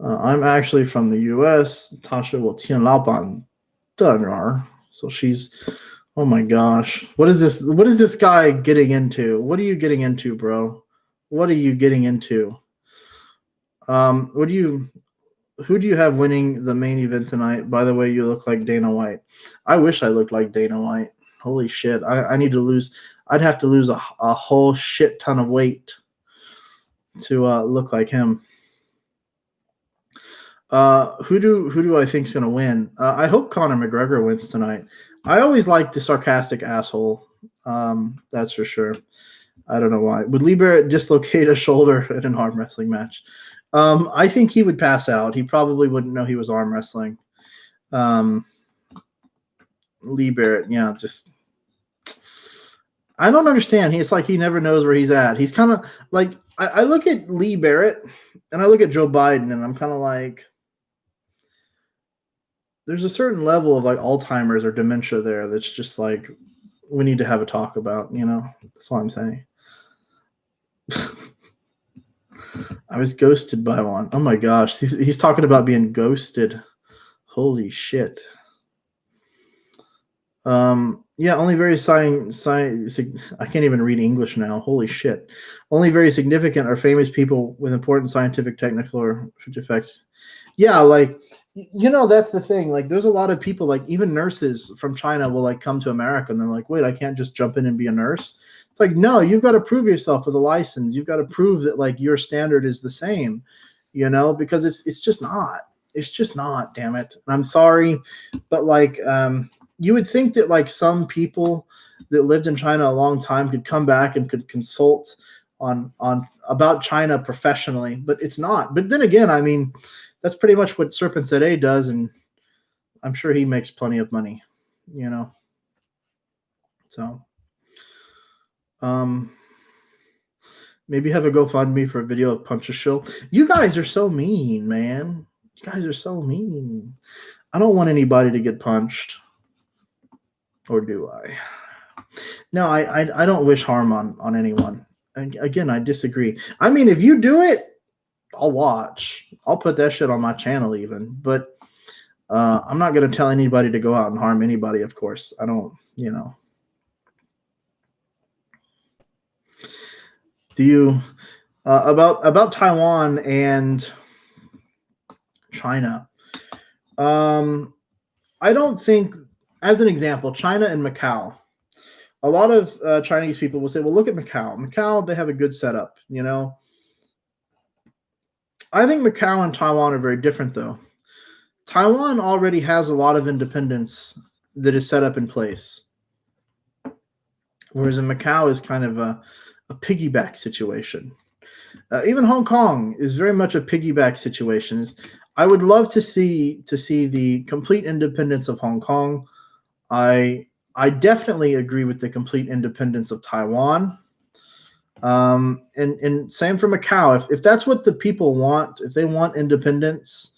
[SPEAKER 1] I'm actually from the U.S. Tasha will 听老板的女儿. So she's, oh my gosh. What is this? What is this guy getting into? What are you getting into, bro? What are you getting into? What do you, who do you have winning the main event tonight? By the way, you look like Dana White. I wish I looked like Dana White. Holy shit. I need to lose. I'd have to lose a whole shit ton of weight to look like him. Who do I think's gonna win? I hope Conor McGregor wins tonight. I always like the sarcastic asshole. That's for sure. I don't know why. Would Lee Barrett dislocate a shoulder in an arm wrestling match? I think he would pass out. He probably wouldn't know he was arm wrestling. Lee Barrett, yeah, just I don't understand. It's like he never knows where he's at. He's kind of like I look at Lee Barrett and I look at Joe Biden and I'm kind of like, there's a certain level of like Alzheimer's or dementia there that's just like we need to have a talk about, you know. That's all I'm saying. I was ghosted by one. Oh my gosh. He's talking about being ghosted. Holy shit. Yeah, only very I can't even read English now. Holy shit. Only very significant are famous people with important scientific, technical, or effects. Yeah, like, you know, that's the thing. Like, there's a lot of people, like, even nurses from China will, like, come to America, and they're like, wait, I can't just jump in and be a nurse. It's like, no, you've got to prove yourself with a license. You've got to prove that, like, your standard is the same, you know, because it's just not. It's just not, damn it. I'm sorry, but, like, you would think that like some people that lived in China a long time could come back and could consult on about China professionally, but it's not. But then again, I mean, that's pretty much what Serpent Today does, and I'm sure he makes plenty of money, you know. So, maybe have a GoFundMe for a video of Punch a Shill. You guys are so mean, man. You guys are so mean. I don't want anybody to get punched. Or do I? No, I don't wish harm on anyone. Again, I disagree. I mean, if you do it, I'll watch. I'll put that shit on my channel even. But I'm not going to tell anybody to go out and harm anybody, of course. I don't, you know. Do you about Taiwan and China? I don't think, as an example, China and Macau. A lot of Chinese people will say, well, look at Macau. Macau, they have a good setup, you know. I think Macau and Taiwan are very different, though. Taiwan already has a lot of independence that is set up in place, whereas in Macau is kind of a piggyback situation. Even Hong Kong is very much a piggyback situation. I would love to see the complete independence of Hong Kong. I definitely agree with the complete independence of Taiwan. And same for Macau. If that's what the people want, if they want independence,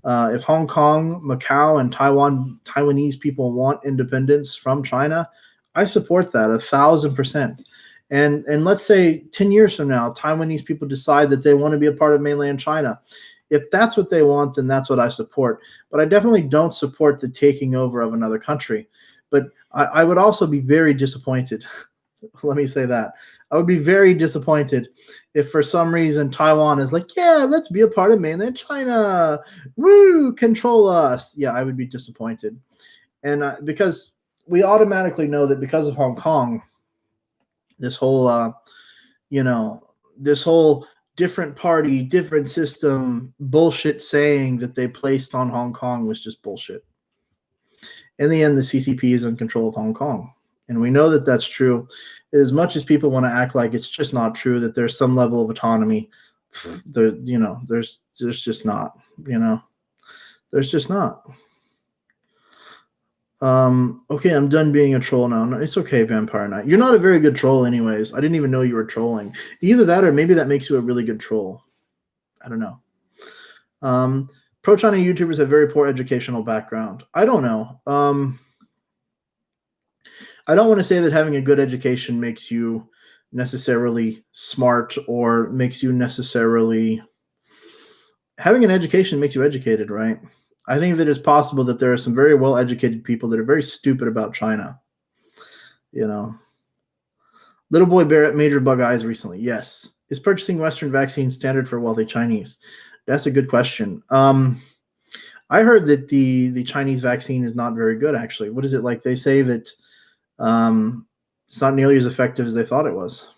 [SPEAKER 1] if Hong Kong, Macau, and Taiwanese people want independence from China, I support that 1,000%. And let's say 10 years from now, Taiwanese people decide that they want to be a part of mainland China. If that's what they want, then that's what I support. But I definitely don't support the taking over of another country. But I would also be very disappointed. Let me say that. I would be very disappointed if for some reason Taiwan is like, yeah, let's be a part of mainland China. Woo, control us. Yeah, I would be disappointed. And because we automatically know that because of Hong Kong, this whole, this whole different party, different system bullshit saying that they placed on Hong Kong was just bullshit. In the end, the CCP is in control of Hong Kong. And we know that that's true. As much as people want to act like it's just not true, that there's some level of autonomy, there's just not, there's just not. Okay, I'm done being a troll now. No, it's okay, Vampire Knight. You're not a very good troll anyways. I didn't even know you were trolling. Either that or maybe that makes you a really good troll. I don't know. Pro-China YouTubers have very poor educational background. I don't know. I don't want to say that having a good education makes you necessarily smart or makes you necessarily having an education makes you educated, right? I think that it's possible that there are some very well-educated people that are very stupid about China. You know, little boy Barrett major bug eyes recently. Yes, is purchasing Western vaccines standard for wealthy Chinese? That's a good question. I heard that the Chinese vaccine is not very good. Actually, what is it like? They say that it's not nearly as effective as they thought it was.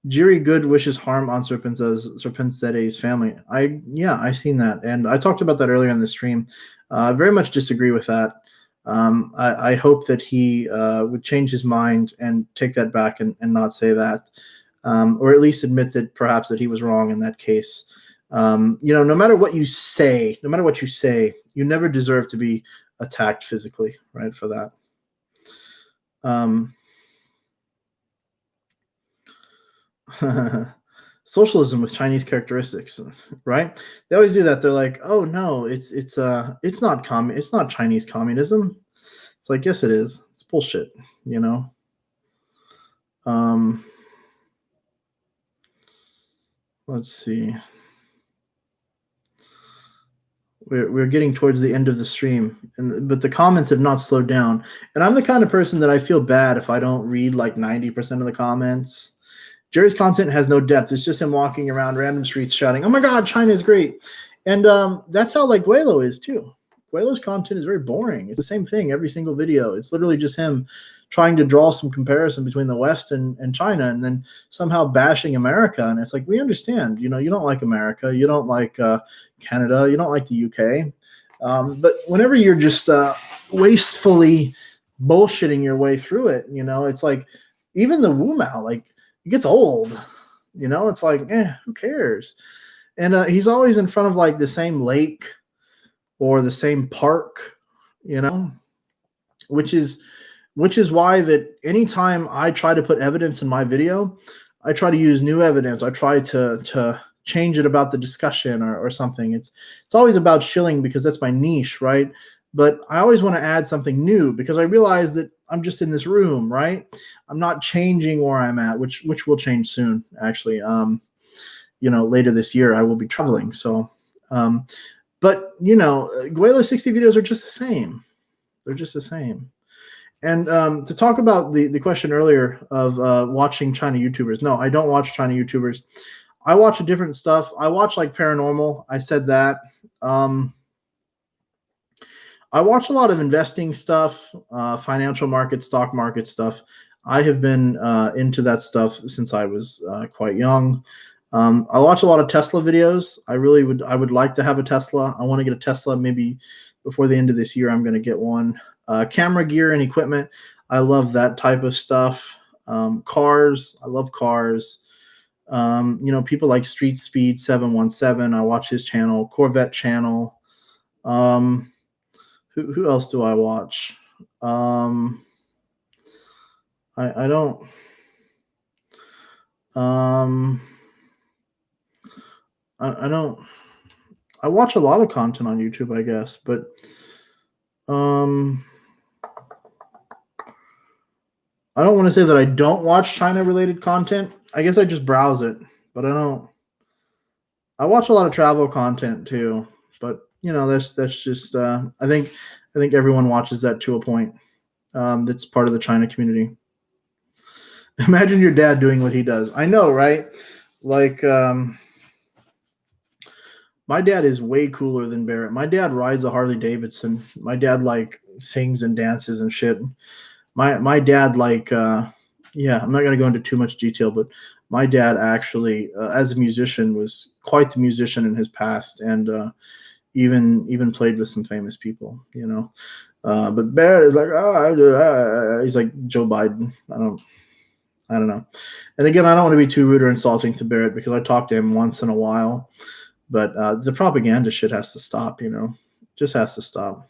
[SPEAKER 1] Jiri Good wishes harm on Serpenzede's family. I seen that, and I talked about that earlier on the stream. I very much disagree with that. I hope that he would change his mind and take that back and not say that, or at least admit that perhaps that he was wrong in that case. No matter what you say, you never deserve to be attacked physically, right? For that. Socialism with Chinese characteristics, right? They always do that. They're like, "Oh no, it's not it's not Chinese communism." It's like, yes, it is. It's bullshit, you know. Let's see. We're getting towards the end of the stream, but the comments have not slowed down. And I'm the kind of person that I feel bad if I don't read like 90% of the comments. Jerry's content has no depth. It's just him walking around random streets shouting, "Oh my God, China is great." And that's how like Guelo is too. Guelo's content is very boring. It's the same thing every single video. It's literally just him trying to draw some comparison between the West and China, and then somehow bashing America. And it's like, we understand, you don't like America. You don't like Canada. You don't like the UK. But whenever you're just wastefully bullshitting your way through it, it's like, even the Wu Mao, like, it gets old. It's like, who cares? And he's always in front of like the same lake or the same park, which is why that anytime I try to put evidence in my video, I try to use new evidence. I try to change it about the discussion or something. It's always about shilling because that's my niche, right? But I always want to add something new because I realize that I'm just in this room, right? I'm not changing where I'm at, which will change soon, actually. Later this year I will be traveling. So, but Guelo's 60 videos are just the same. They're just the same. And to talk about the question earlier of watching China YouTubers, no, I don't watch China YouTubers. I watch different stuff. I watch like paranormal. I said that. I watch a lot of investing stuff, financial market, stock market stuff. I have been into that stuff since I was quite young. I watch a lot of Tesla videos. I would like to have a Tesla. I want to get a Tesla maybe before the end of this year. I'm going to get one. Camera gear and equipment. I love that type of stuff. Cars. I love cars. People like Street Speed 717. I watch his channel, Corvette channel. Who else do I watch? I don't. I don't. I watch a lot of content on YouTube, I guess, but I don't want to say that I don't watch China-related content. I guess I just browse it, but I don't. I watch a lot of travel content too, but that's just. I think everyone watches that to a point. That's part of the China community. Imagine your dad doing what he does. I know, right? Like, my dad is way cooler than Barrett. My dad rides a Harley Davidson. My dad like sings and dances and shit. My dad like I'm not going to go into too much detail, but my dad actually as a musician was quite the musician in his past, and even played with some famous people, but Barrett is like, he's like Joe Biden. I don't know. And again, I don't want to be too rude or insulting to Barrett because I talk to him once in a while, but the propaganda shit has to stop, just has to stop.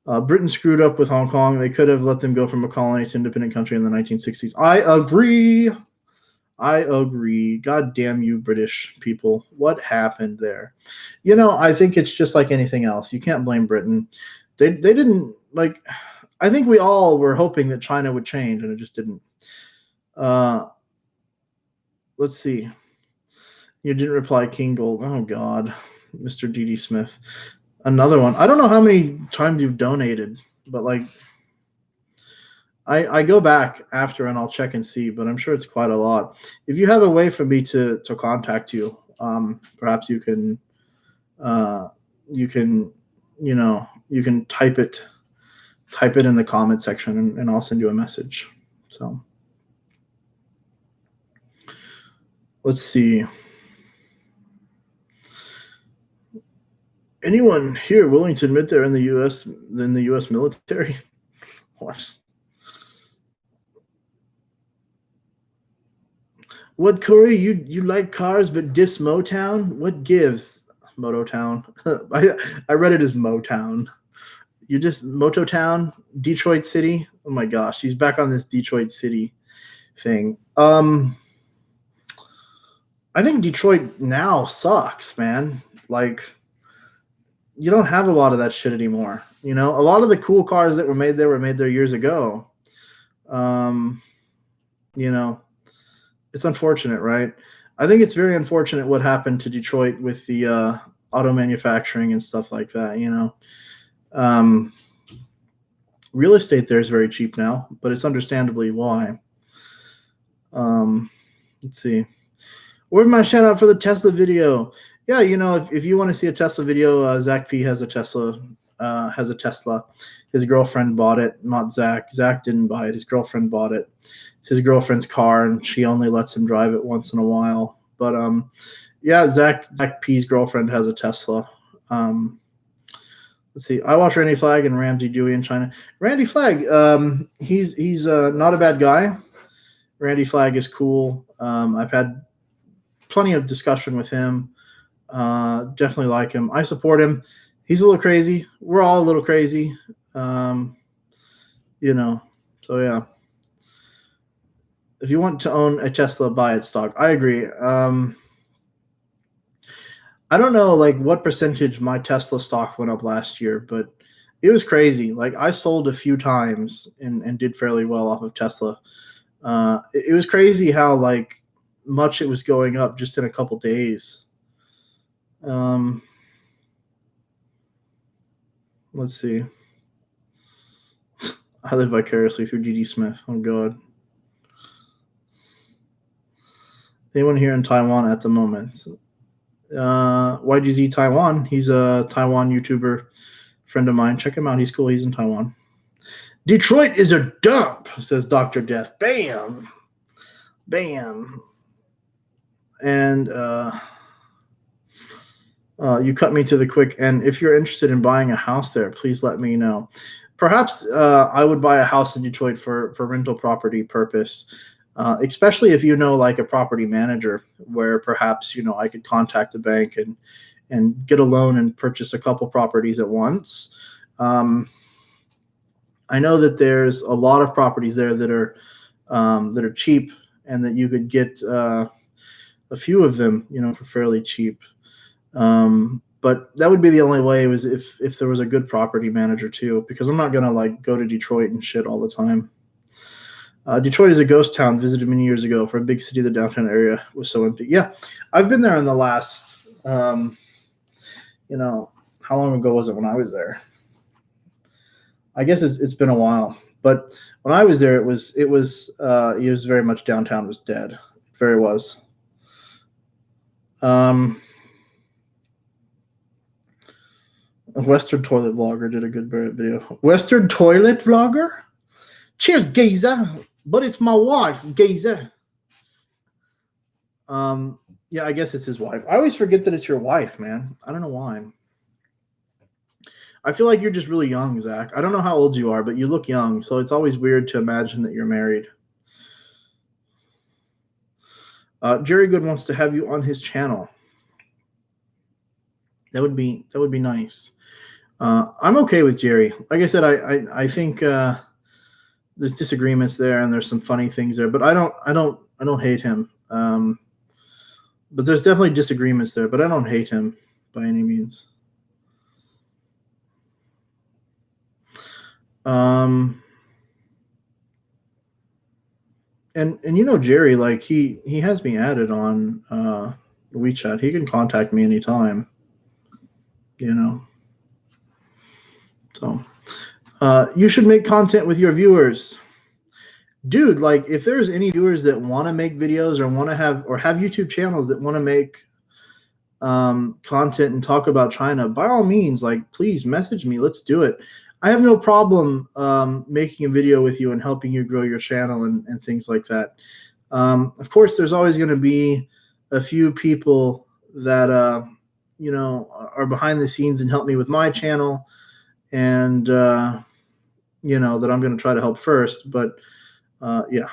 [SPEAKER 1] Britain screwed up with Hong Kong. They could have let them go from a colony to independent country in the 1960s. I agree. God damn you, British people. What happened there? I think it's just like anything else. You can't blame Britain. They didn't like. I think we all were hoping that China would change, and it just didn't. Let's see. You didn't reply, King Gold. Oh God, Mr. D.D. Smith. Another one. I don't know how many times you've donated, but like I go back after and I'll check and see, but I'm sure it's quite a lot. If you have a way for me to contact you, perhaps uh, you can you can type it in the comment section, and I'll send you a message. So let's see. Anyone here willing to admit they're in the U.S. Military? What? What, Corey? You like cars but diss Motown? What gives? Motown. I read it as Motown. You just Mototown, Detroit City. Oh my gosh, he's back on this Detroit City thing. I think Detroit now sucks, man. Like, you don't have a lot of that shit anymore. You know, a lot of the cool cars that were made there years ago. You know, it's unfortunate, right? I think it's very unfortunate what happened to Detroit with the auto manufacturing and stuff like that. You know, real estate there is very cheap now, but it's understandably why. Let's see. Where's my shout out for the Tesla video? Yeah, you know, if you want to see a Tesla video, Zach P has a Tesla. His girlfriend bought it, not Zach. Zach didn't buy it. His girlfriend bought it. It's his girlfriend's car, and she only lets him drive it once in a while. But yeah, Zach P's girlfriend has a Tesla. Let's see. I watch Randy Flagg and Ramsey Dewey in China. Randy Flagg, he's not a bad guy. Randy Flagg is cool. I've had plenty of discussion with him. Definitely like him. I support him. He's a little crazy. We're all a little crazy. You know, so yeah. If you want to own a Tesla, buy its stock. I agree. I don't know like what percentage my Tesla stock went up last year, but it was crazy. Like I sold a few times and did fairly well off of Tesla. It was crazy how like much it was going up just in a couple days. Let's see. I live vicariously through D.D. Smith. Oh God. Anyone here in Taiwan at the moment? YGZ Taiwan. He's a Taiwan YouTuber friend of mine. Check him out. He's cool. He's in Taiwan. Detroit is a dump, says Dr. Death. Bam. Bam. And you cut me to the quick. And if you're interested in buying a house there, please let me know. Perhaps I would buy a house in Detroit for rental property purpose. Especially if you know like a property manager where perhaps, you know, I could contact a bank and get a loan and purchase a couple properties at once. I know that there's a lot of properties there that are cheap and that you could get a few of them, you know, for fairly cheap. But that would be the only way was if there was a good property manager too, because I'm not going to like go to Detroit and shit all the time. Detroit is a ghost town. Visited many years ago. For a big city, the downtown area was so empty. Yeah, I've been there in the last, you know, how long ago was it when I was there? I guess it's been a while. But when I was there, it was very much downtown was dead. It very was. A Western toilet vlogger did a good video. Western toilet vlogger? Cheers, geezer. But it's my wife, geezer. Yeah, I guess it's his wife. I always forget that it's your wife, man. I don't know why. I feel like you're just really young, Zach. I don't know how old you are, but you look young, so it's always weird to imagine that you're married. Jerry Good wants to have you on his channel. That would be nice. I'm okay with Jerry. Like I said, I think there's disagreements there and there's some funny things there, but I don't hate him. But there's definitely disagreements there, but I don't hate him by any means. And you know Jerry, like he has me added on WeChat. He can contact me anytime, you know. So you should make content with your viewers. Dude, like if there's any viewers that want to make videos or want to have YouTube channels that want to make content and talk about China, by all means, like please message me. Let's do it. I have no problem making a video with you and helping you grow your channel and things like that. Of course, there's always going to be a few people that you know, are behind the scenes and help me with my channel, and you know, that I'm going to try to help first. But yeah,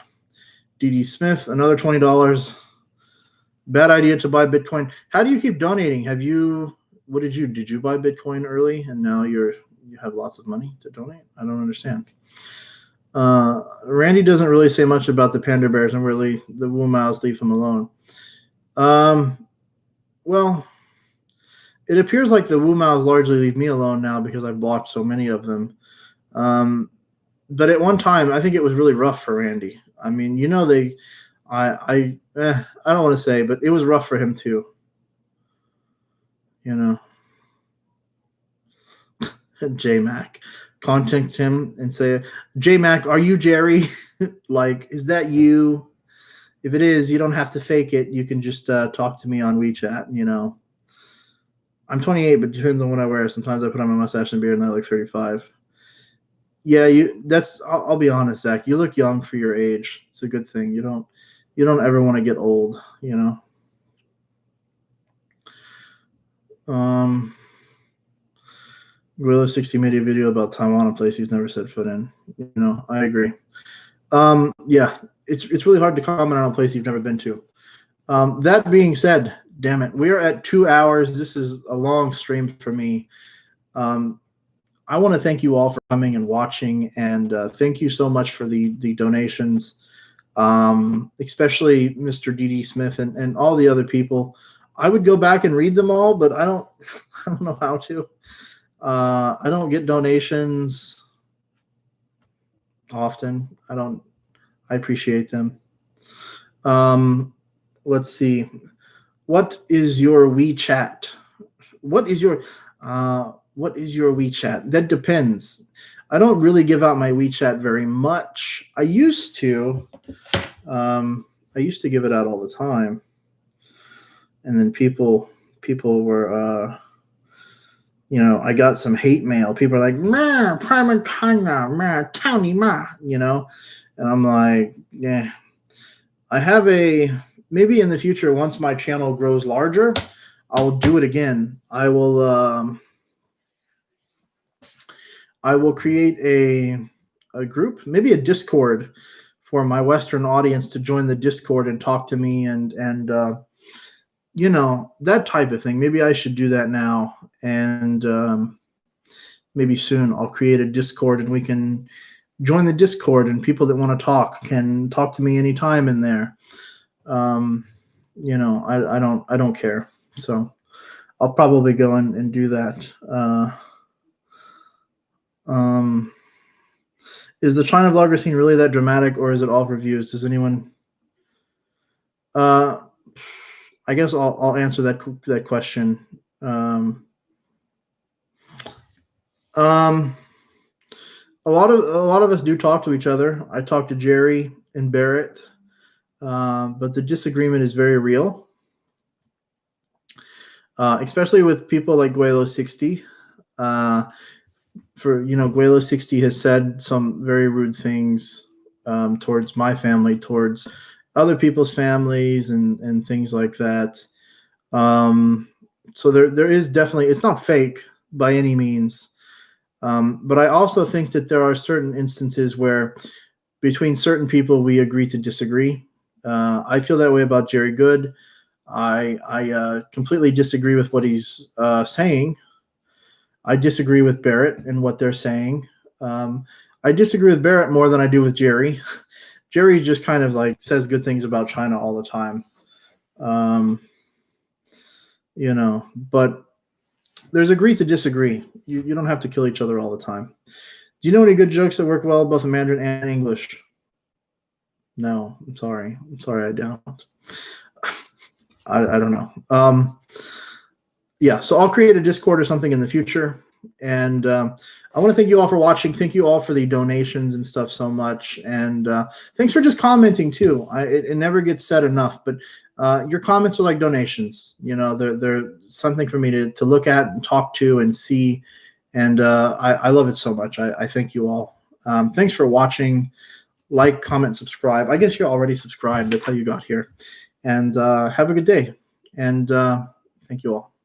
[SPEAKER 1] DD Smith, another $20. Bad idea to buy Bitcoin. How do you keep donating? Have you? What did you buy Bitcoin early and now you have lots of money to donate? I don't understand. Randy doesn't really say much about the panda bears, and really the Wu Maos leave him alone. Well, it appears like the Wu Maos largely leave me alone now because I've blocked so many of them. But at one time, I think it was really rough for Randy. I mean, you know, I don't want to say, but it was rough for him too. You know, J-Mac, contact him and say, J-Mac, are you Jerry? Like, is that you? If it is, you don't have to fake it. You can just talk to me on WeChat. You know, I'm 28, but it depends on what I wear. Sometimes I put on my mustache and beard, and I look 35. Yeah, I'll be honest, Zach. You look young for your age. It's a good thing. You don't ever want to get old, you know. Gorilla 60 made a video about Taiwan, a place he's never set foot in. You know, I agree. Yeah, it's really hard to comment on a place you've never been to. That being said, damn it, we are at 2 hours. This is a long stream for me. I want to thank you all for coming and watching, and thank you so much for the donations, especially Mr. DD Smith and all the other people. I would go back and read them all, but I don't know how to. I don't get donations often. I appreciate them. Let's see. What is your WeChat? What is your WeChat? That depends. I don't really give out my WeChat very much. I used to. I used to give it out all the time, and then people were, you know, I got some hate mail. People are like, "Ma, prima kana, ma, towny ma," you know, and I'm like, yeah. I have maybe in the future, once my channel grows larger, I'll do it again. I will create a group, maybe a Discord, for my Western audience to join the Discord and talk to me and you know, that type of thing. Maybe I should do that now, and maybe soon I'll create a Discord and we can join the Discord, and people that want to talk can talk to me anytime in there. You know, I don't care. So I'll probably go and do that. Is the China vlogger scene really that dramatic, or is it all for views? Does anyone? I guess I'll answer that question. A lot of us do talk to each other. I talk to Jerry and Barrett, but the disagreement is very real, especially with people like Guelo60. Guelo60 has said some very rude things towards my family, towards other people's families, and things like that. So there is definitely, it's not fake by any means. But I also think that there are certain instances where between certain people we agree to disagree. I feel that way about Jerry Good. I completely disagree with what he's saying. I disagree with Barrett and what they're saying. I disagree with Barrett more than I do with Jerry. Jerry just kind of like says good things about China all the time. You know, but there's agree to disagree. You don't have to kill each other all the time. Do you know any good jokes that work well both in Mandarin and English? No, I'm sorry. I don't. I don't know. Yeah, so I'll create a Discord or something in the future. And I want to thank you all for watching. Thank you all for the donations and stuff so much. And thanks for just commenting too. It never gets said enough, but your comments are like donations. You know, they're something for me to look at and talk to and see. And I love it so much. I thank you all. Thanks for watching. Like, comment, subscribe. I guess you're already subscribed. That's how you got here. And have a good day. And thank you all.